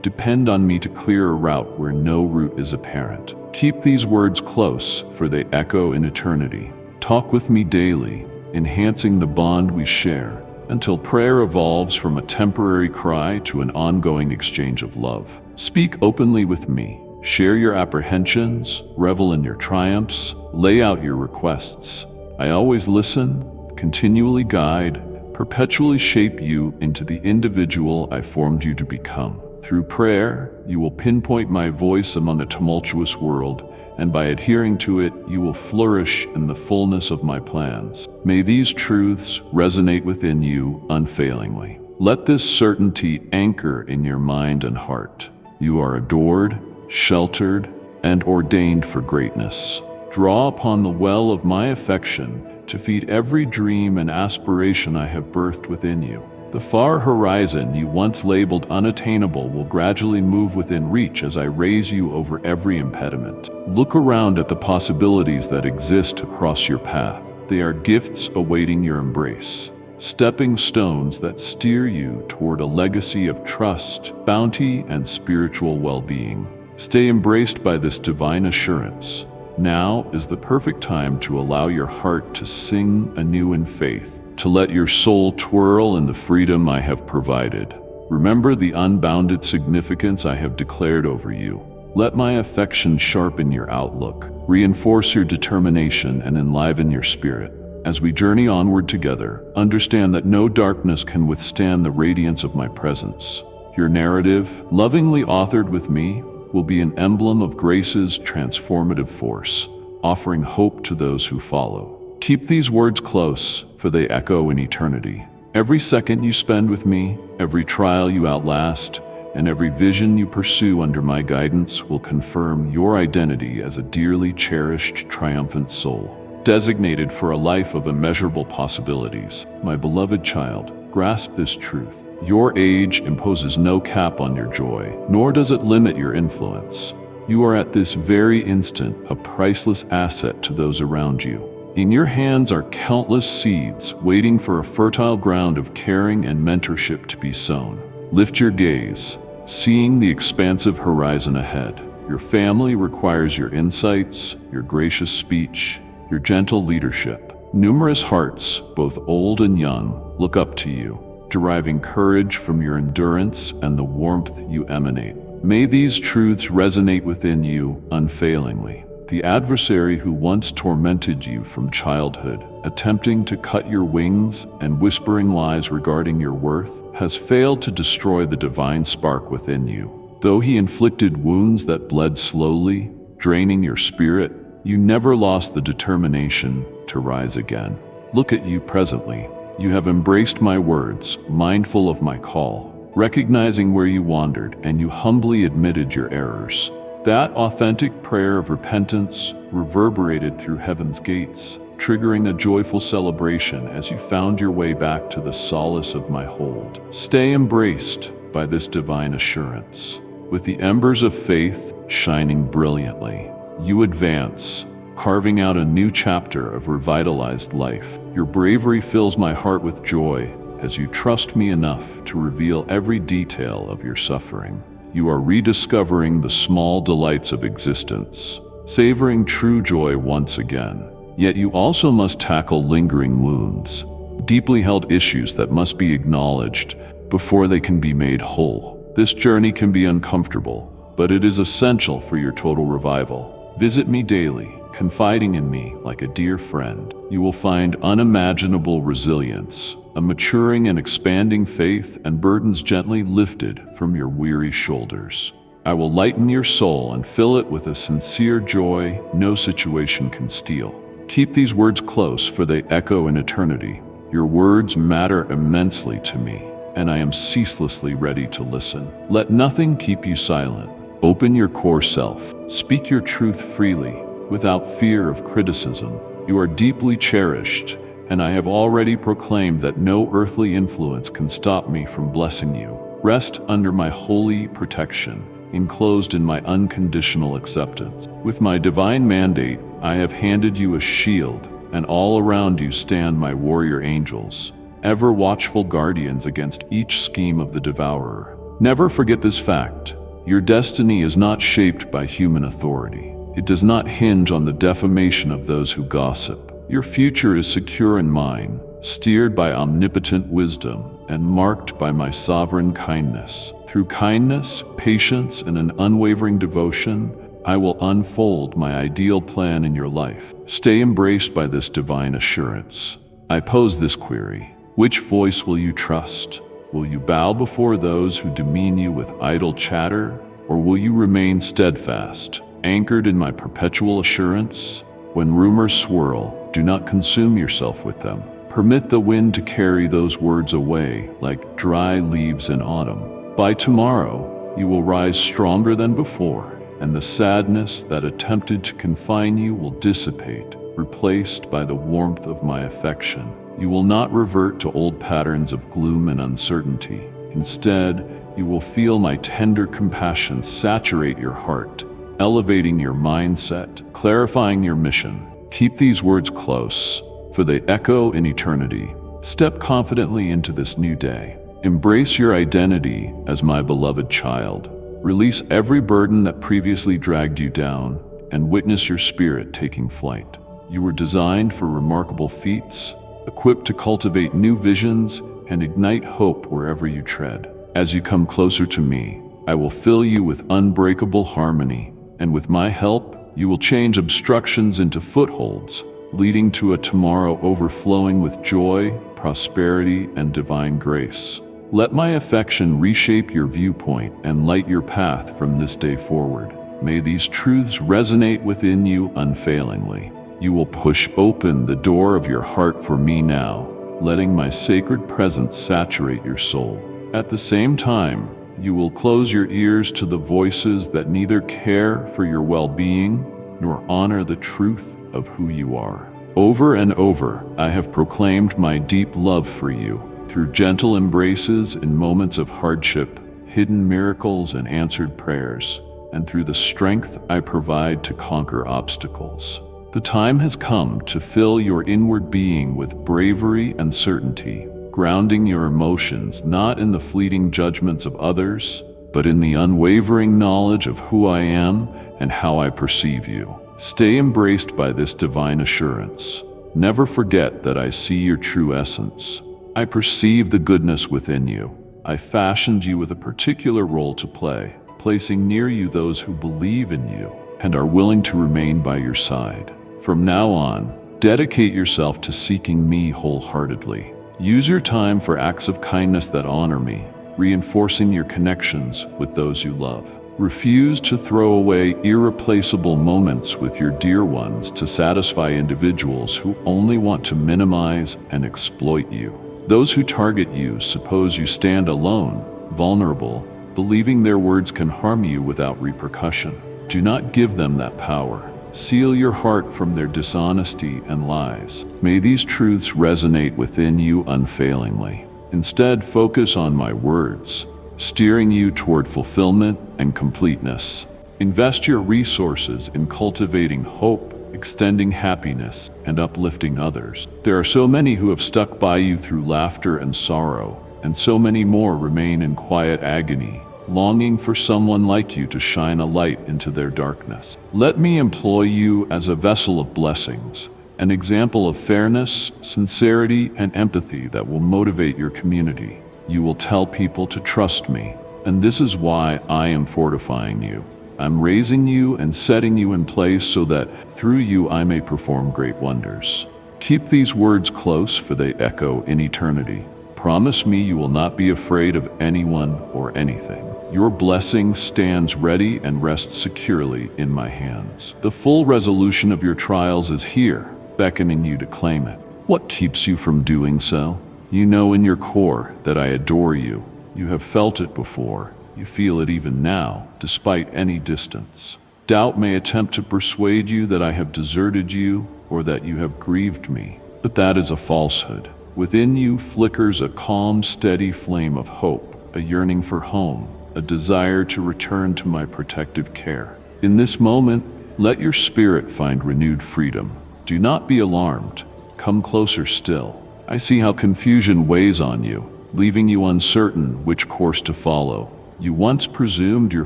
depend on me to clear a route where no route is apparent. Keep these words close, for they echo in eternity. Talk with me daily, enhancing the bond we share, until prayer evolves from a temporary cry to an ongoing exchange of love. Speak openly with me. Share your apprehensions, revel in your triumphs, lay out your requests. I always listen, continually guide, perpetually shape you into the individual I formed you to become. Through prayer, you will pinpoint my voice among a tumultuous world, and by adhering to it, you will flourish in the fullness of my plans. May these truths resonate within you unfailingly. Let this certainty anchor in your mind and heart. You are adored, sheltered, and ordained for greatness. Draw upon the well of my affection to feed every dream and aspiration I have birthed within you. The far horizon you once labeled unattainable will gradually move within reach as I raise you over every impediment. Look around at the possibilities that exist across your path. They are gifts awaiting your embrace, stepping stones that steer you toward a legacy of trust, bounty, and spiritual well-being. Stay embraced by this divine assurance. Now is the perfect time to allow your heart to sing anew in faith, to let your soul twirl in the freedom I have provided. Remember the unbounded significance I have declared over you. Let my affection sharpen your outlook, reinforce your determination, and enliven your spirit. As we journey onward together, understand that no darkness can withstand the radiance of my presence. Your narrative, lovingly authored with me, will be an emblem of grace's transformative force, offering hope to those who follow. Keep these words close, for they echo in eternity. Every second you spend with me, every trial you outlast, and every vision you pursue under my guidance will confirm your identity as a dearly cherished, triumphant soul, designated for a life of immeasurable possibilities. My beloved child, grasp this truth. Your age imposes no cap on your joy, nor does it limit your influence. You are at this very instant a priceless asset to those around you. In your hands are countless seeds waiting for a fertile ground of caring and mentorship to be sown. Lift your gaze, seeing the expansive horizon ahead. Your family requires your insights, your gracious speech, your gentle leadership. Numerous hearts, both old and young, look up to you, deriving courage from your endurance and the warmth you emanate. May these truths resonate within you unfailingly. The adversary who once tormented you from childhood, attempting to cut your wings and whispering lies regarding your worth, has failed to destroy the divine spark within you. Though he inflicted wounds that bled slowly, draining your spirit, you never lost the determination to rise again. Look at you presently. You have embraced my words, mindful of my call, recognizing where you wandered, and you humbly admitted your errors. That authentic prayer of repentance reverberated through heaven's gates, triggering a joyful celebration as you found your way back to the solace of my hold. Stay embraced by this divine assurance. With the embers of faith shining brilliantly, you advance, carving out a new chapter of revitalized life. Your bravery fills my heart with joy as you trust me enough to reveal every detail of your suffering. You are rediscovering the small delights of existence, savoring true joy once again. Yet you also must tackle lingering wounds, deeply held issues that must be acknowledged before they can be made whole. This journey can be uncomfortable, but it is essential for your total revival. Visit me daily, confiding in me like a dear friend. You will find unimaginable resilience, a maturing and expanding faith, and burdens gently lifted from your weary shoulders. I will lighten your soul and fill it with a sincere joy no situation can steal. Keep these words close, for they echo in eternity. Your words matter immensely to me, and I am ceaselessly ready to listen. Let nothing keep you silent. Open your core self. Speak your truth freely, without fear of criticism. You are deeply cherished, and I have already proclaimed that no earthly influence can stop me from blessing you. Rest under my holy protection, enclosed in my unconditional acceptance. With my divine mandate, I have handed you a shield, and all around you stand my warrior angels, ever watchful guardians against each scheme of the devourer. Never forget this fact. Your destiny is not shaped by human authority. It does not hinge on the defamation of those who gossip. Your future is secure in mine, steered by omnipotent wisdom, and marked by my sovereign kindness. Through kindness, patience, and an unwavering devotion, I will unfold my ideal plan in your life. Stay embraced by this divine assurance. I pose this query: which voice will you trust? Will you bow before those who demean you with idle chatter, or will you remain steadfast, anchored in my perpetual assurance? When rumors swirl, do not consume yourself with them. Permit the wind to carry those words away like dry leaves in autumn. By tomorrow, you will rise stronger than before, and the sadness that attempted to confine you will dissipate, replaced by the warmth of my affection. You will not revert to old patterns of gloom and uncertainty. Instead, you will feel my tender compassion saturate your heart, elevating your mindset, clarifying your mission. Keep these words close, for they echo in eternity. Step confidently into this new day. Embrace your identity as my beloved child. Release every burden that previously dragged you down, and witness your spirit taking flight. You were designed for remarkable feats, equipped to cultivate new visions and ignite hope wherever you tread. As you come closer to me, I will fill you with unbreakable harmony, and with my help, you will change obstructions into footholds, leading to a tomorrow overflowing with joy, prosperity, and divine grace. Let my affection reshape your viewpoint and light your path from this day forward. May these truths resonate within you unfailingly. You will push open the door of your heart for me now, letting my sacred presence saturate your soul. At the same time, you will close your ears to the voices that neither care for your well-being nor honor the truth of who you are. Over and over, I have proclaimed my deep love for you, through gentle embraces in moments of hardship, hidden miracles and answered prayers, and through the strength I provide to conquer obstacles. The time has come to fill your inward being with bravery and certainty, grounding your emotions not in the fleeting judgments of others, but in the unwavering knowledge of who I am and how I perceive you. Stay embraced by this divine assurance. Never forget that I see your true essence. I perceive the goodness within you. I fashioned you with a particular role to play, placing near you those who believe in you and are willing to remain by your side. From now on, dedicate yourself to seeking me wholeheartedly. Use your time for acts of kindness that honor me, reinforcing your connections with those you love. Refuse to throw away irreplaceable moments with your dear ones to satisfy individuals who only want to minimize and exploit you. Those who target you suppose you stand alone, vulnerable, believing their words can harm you without repercussion. Do not give them that power. Seal your heart from their dishonesty and lies. May these truths resonate within you unfailingly. Instead, focus on my words, steering you toward fulfillment and completeness. Invest your resources in cultivating hope, extending happiness, and uplifting others. There are so many who have stuck by you through laughter and sorrow, and so many more remain in quiet agony, longing for someone like you to shine a light into their darkness. Let me employ you as a vessel of blessings, an example of fairness, sincerity, and empathy that will motivate your community. You will tell people to trust me, and this is why I am fortifying you. I'm raising you and setting you in place so that through you I may perform great wonders. Keep these words close, for they echo in eternity. Promise me you will not be afraid of anyone or anything. Your blessing stands ready and rests securely in my hands. The full resolution of your trials is here, beckoning you to claim it. What keeps you from doing so? You know in your core that I adore you. You have felt it before, You feel it even now, despite any distance. Doubt may attempt to persuade you that I have deserted you or that you have grieved me, but that is a falsehood. Within you flickers a calm, steady flame of hope, a yearning for home, a desire to return to my protective care. In this moment, let your spirit find renewed freedom. Do not be alarmed. Come closer still. I see how confusion weighs on you, leaving you uncertain which course to follow. You once presumed your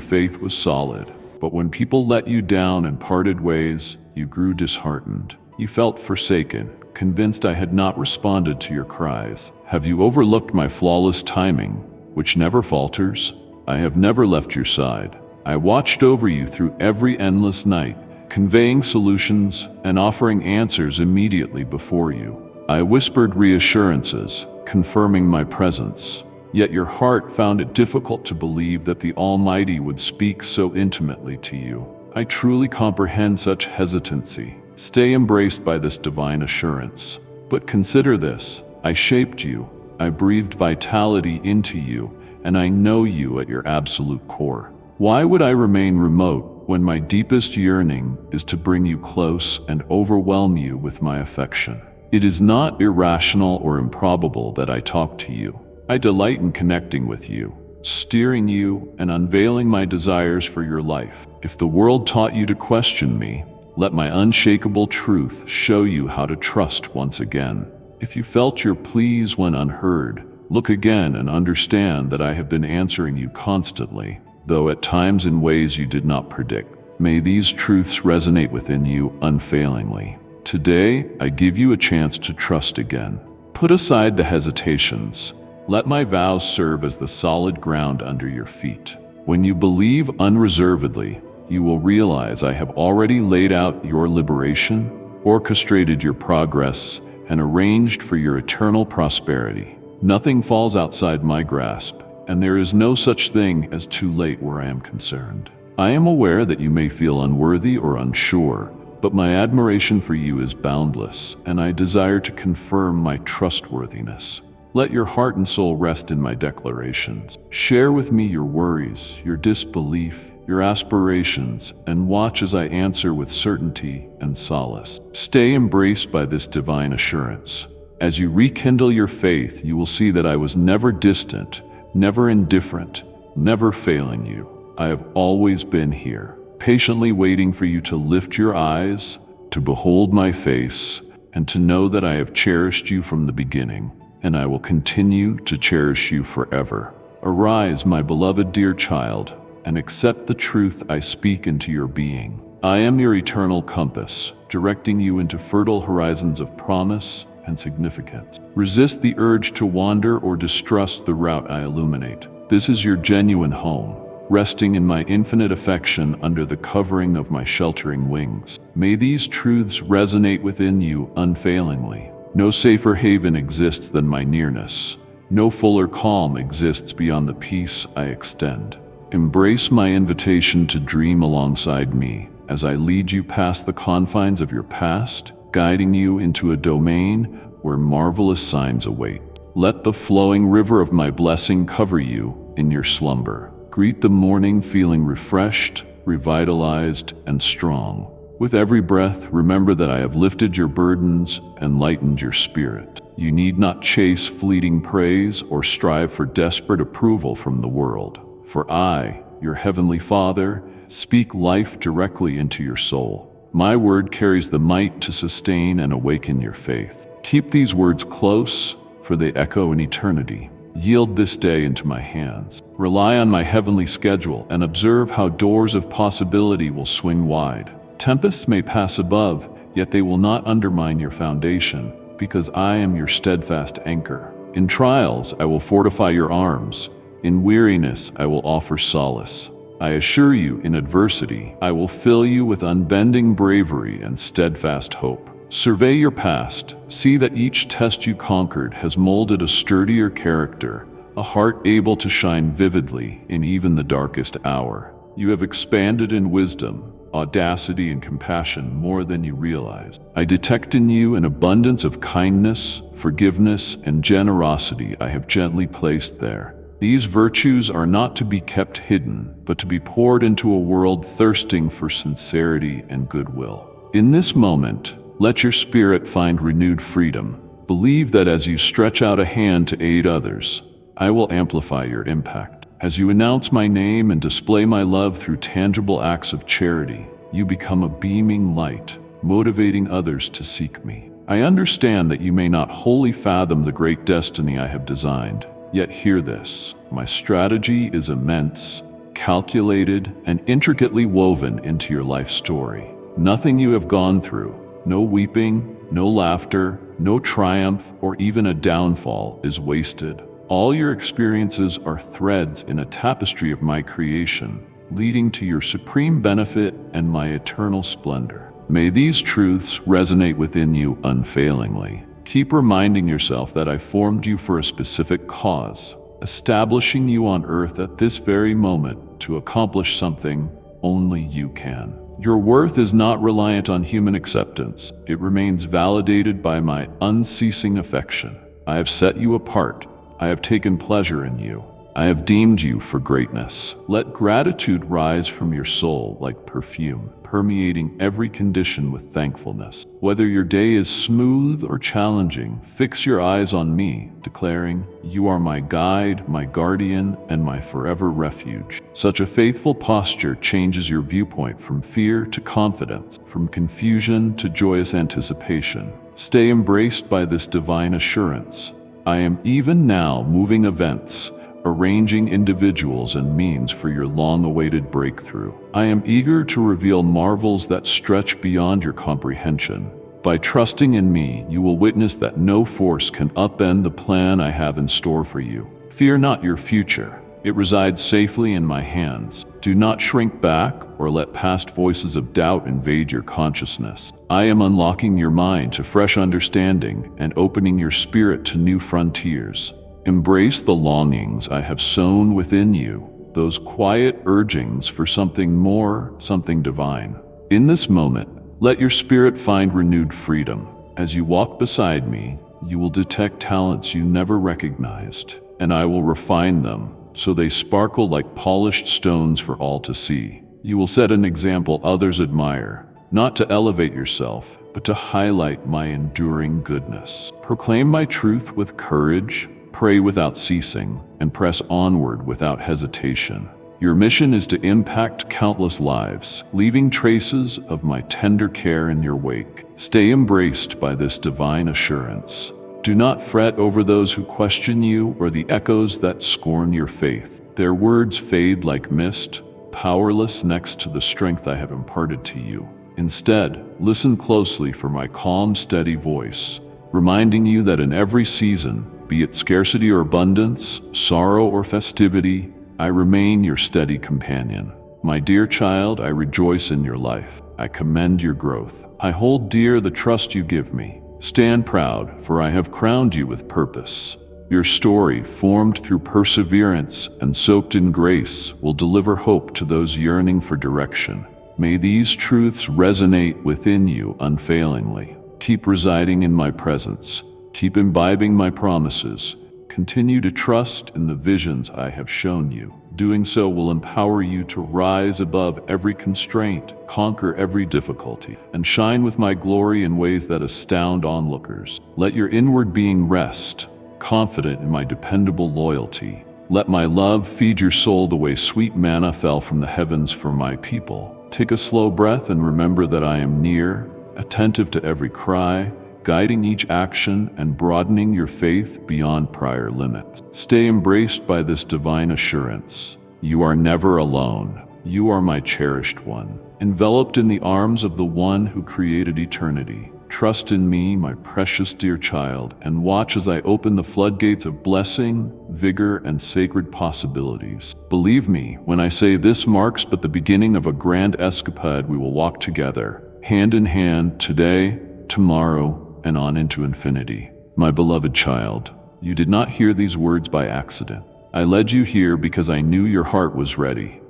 faith was solid, but when people let you down and parted ways, you grew disheartened. You felt forsaken, convinced I had not responded to your cries. Have you overlooked my flawless timing, which never falters? I have never left your side. I watched over you through every endless night, conveying solutions and offering answers immediately before you. I whispered reassurances, confirming my presence. Yet your heart found it difficult to believe that the Almighty would speak so intimately to you. I truly comprehend such hesitancy. Stay embraced by this divine assurance. But consider this: I shaped you, I breathed vitality into you, and I know you at your absolute core. Why would I remain remote when my deepest yearning is to bring you close and overwhelm you with my affection? It is not irrational or improbable that I talk to you. I delight in connecting with you, steering you, and unveiling my desires for your life. If the world taught you to question me, let my unshakable truth show you how to trust once again. If you felt your pleas went unheard, look again and understand that I have been answering you constantly, though at times in ways you did not predict. May these truths resonate within you unfailingly. Today, I give you a chance to trust again. Put aside the hesitations. Let my vows serve as the solid ground under your feet. When you believe unreservedly, you will realize I have already laid out your liberation, orchestrated your progress, and arranged for your eternal prosperity. Nothing falls outside my grasp, and there is no such thing as too late where I am concerned. I am aware that you may feel unworthy or unsure, but my admiration for you is boundless, and I desire to confirm my trustworthiness. Let your heart and soul rest in my declarations. Share with me your worries, your disbelief, your aspirations, and watch as I answer with certainty and solace. Stay embraced by this divine assurance. As you rekindle your faith, you will see that I was never distant, never indifferent, never failing you. I have always been here, patiently waiting for you to lift your eyes, to behold my face, and to know that I have cherished you from the beginning, and I will continue to cherish you forever. Arise, my beloved dear child, and accept the truth I speak into your being. I am your eternal compass, directing you into fertile horizons of promise and significance. Resist the urge to wander or distrust the route I illuminate. This is your genuine home, resting in my infinite affection under the covering of my sheltering wings. May these truths resonate within you unfailingly. No safer haven exists than my nearness. No fuller calm exists beyond the peace I extend. Embrace my invitation to dream alongside me as I lead you past the confines of your past, guiding you into a domain where marvelous signs await. Let the flowing river of my blessing cover you in your slumber. Greet the morning feeling refreshed, revitalized, and strong. With every breath, remember that I have lifted your burdens and lightened your spirit. You need not chase fleeting praise or strive for desperate approval from the world. For I, your heavenly Father, speak life directly into your soul. My word carries the might to sustain and awaken your faith. Keep these words close, for they echo in eternity. Yield this day into my hands. Rely on my heavenly schedule and observe how doors of possibility will swing wide. Tempests may pass above, yet they will not undermine your foundation, because I am your steadfast anchor. In trials, I will fortify your arms. In weariness, I will offer solace. I assure you, in adversity, I will fill you with unbending bravery and steadfast hope. Survey your past. See that each test you conquered has molded a sturdier character, a heart able to shine vividly in even the darkest hour. You have expanded in wisdom, audacity, and compassion more than you realize. I detect in you an abundance of kindness, forgiveness, and generosity I have gently placed there. These virtues are not to be kept hidden, but to be poured into a world thirsting for sincerity and goodwill. In this moment, let your spirit find renewed freedom. Believe that as you stretch out a hand to aid others, I will amplify your impact. As you announce my name and display my love through tangible acts of charity, you become a beaming light, motivating others to seek me. I understand that you may not wholly fathom the great destiny I have designed, yet hear this. My strategy is immense, calculated, and intricately woven into your life story. Nothing you have gone through, no weeping, no laughter, no triumph, or even a downfall is wasted. All your experiences are threads in a tapestry of my creation, leading to your supreme benefit and my eternal splendor. May these truths resonate within you unfailingly. Keep reminding yourself that I formed you for a specific cause, establishing you on earth at this very moment to accomplish something only you can. Your worth is not reliant on human acceptance. It remains validated by my unceasing affection. I have set you apart. I have taken pleasure in you. I have deemed you for greatness. Let gratitude rise from your soul like perfume, permeating every condition with thankfulness. Whether your day is smooth or challenging, fix your eyes on me, declaring, "You are my guide, my guardian, and my forever refuge." Such a faithful posture changes your viewpoint from fear to confidence, from confusion to joyous anticipation. Stay embraced by this divine assurance. I am even now moving events, arranging individuals and means for your long-awaited breakthrough. I am eager to reveal marvels that stretch beyond your comprehension. By trusting in me, you will witness that no force can upend the plan I have in store for you. Fear not your future. It resides safely in my hands. Do not shrink back or let past voices of doubt invade your consciousness. I am unlocking your mind to fresh understanding and opening your spirit to new frontiers. Embrace the longings I have sown within you, those quiet urgings for something more, something divine. In this moment, let your spirit find renewed freedom. As you walk beside me, you will detect talents you never recognized, and I will refine them so they sparkle like polished stones for all to see. You will set an example others admire, not to elevate yourself, but to highlight my enduring goodness. Proclaim my truth with courage, pray without ceasing, and press onward without hesitation. Your mission is to impact countless lives, leaving traces of my tender care in your wake. Stay embraced by this divine assurance. Do not fret over those who question you or the echoes that scorn your faith. Their words fade like mist, powerless next to the strength I have imparted to you. Instead, listen closely for my calm, steady voice, reminding you that in every season, be it scarcity or abundance, sorrow or festivity, I remain your steady companion. My dear child, I rejoice in your life. I commend your growth. I hold dear the trust you give me. Stand proud, for I have crowned you with purpose. Your story, formed through perseverance and soaked in grace, will deliver hope to those yearning for direction. May these truths resonate within you unfailingly. Keep residing in my presence. Keep imbibing my promises. Continue to trust in the visions I have shown you. Doing so will empower you to rise above every constraint, conquer every difficulty, and shine with my glory in ways that astound onlookers. Let your inward being rest, confident in my dependable loyalty. Let my love feed your soul the way sweet manna fell from the heavens for my people. Take a slow breath and remember that I am near, attentive to every cry, guiding each action and broadening your faith beyond prior limits. Stay embraced by this divine assurance. You are never alone. You are my cherished one, enveloped in the arms of the one who created eternity. Trust in me, my precious dear child, and watch as I open the floodgates of blessing, vigor, and sacred possibilities. Believe me when I say this marks but the beginning of a grand escapade we will walk together, hand in hand, today, tomorrow, and on into infinity. My beloved child, you did not hear these words by accident. I led you here because I knew your heart was ready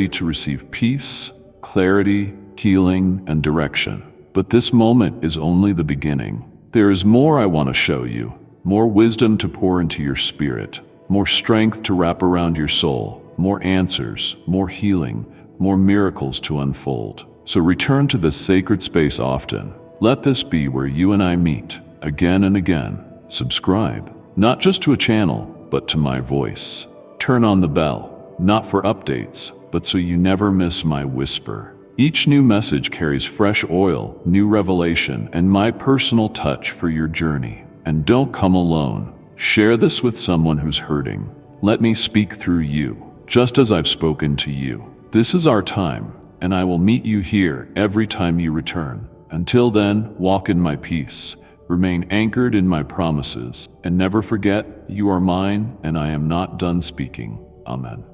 to receive peace, clarity, healing, and direction. But this moment is only the beginning. There is more I want to show you, more wisdom to pour into your spirit, more strength to wrap around your soul, more answers, more healing, more miracles to unfold. So return to this sacred space often. Let this be where you and I meet, again and again. Subscribe, not just to a channel, but to my voice. Turn on the bell, not for updates, but so you never miss my whisper. Each new message carries fresh oil, new revelation, and my personal touch for your journey. And don't come alone. Share this with someone who's hurting. Let me speak through you, just as I've spoken to you. This is our time, and I will meet you here every time you return. Until then, walk in my peace, remain anchored in my promises, and never forget, you are mine and I am not done speaking. Amen.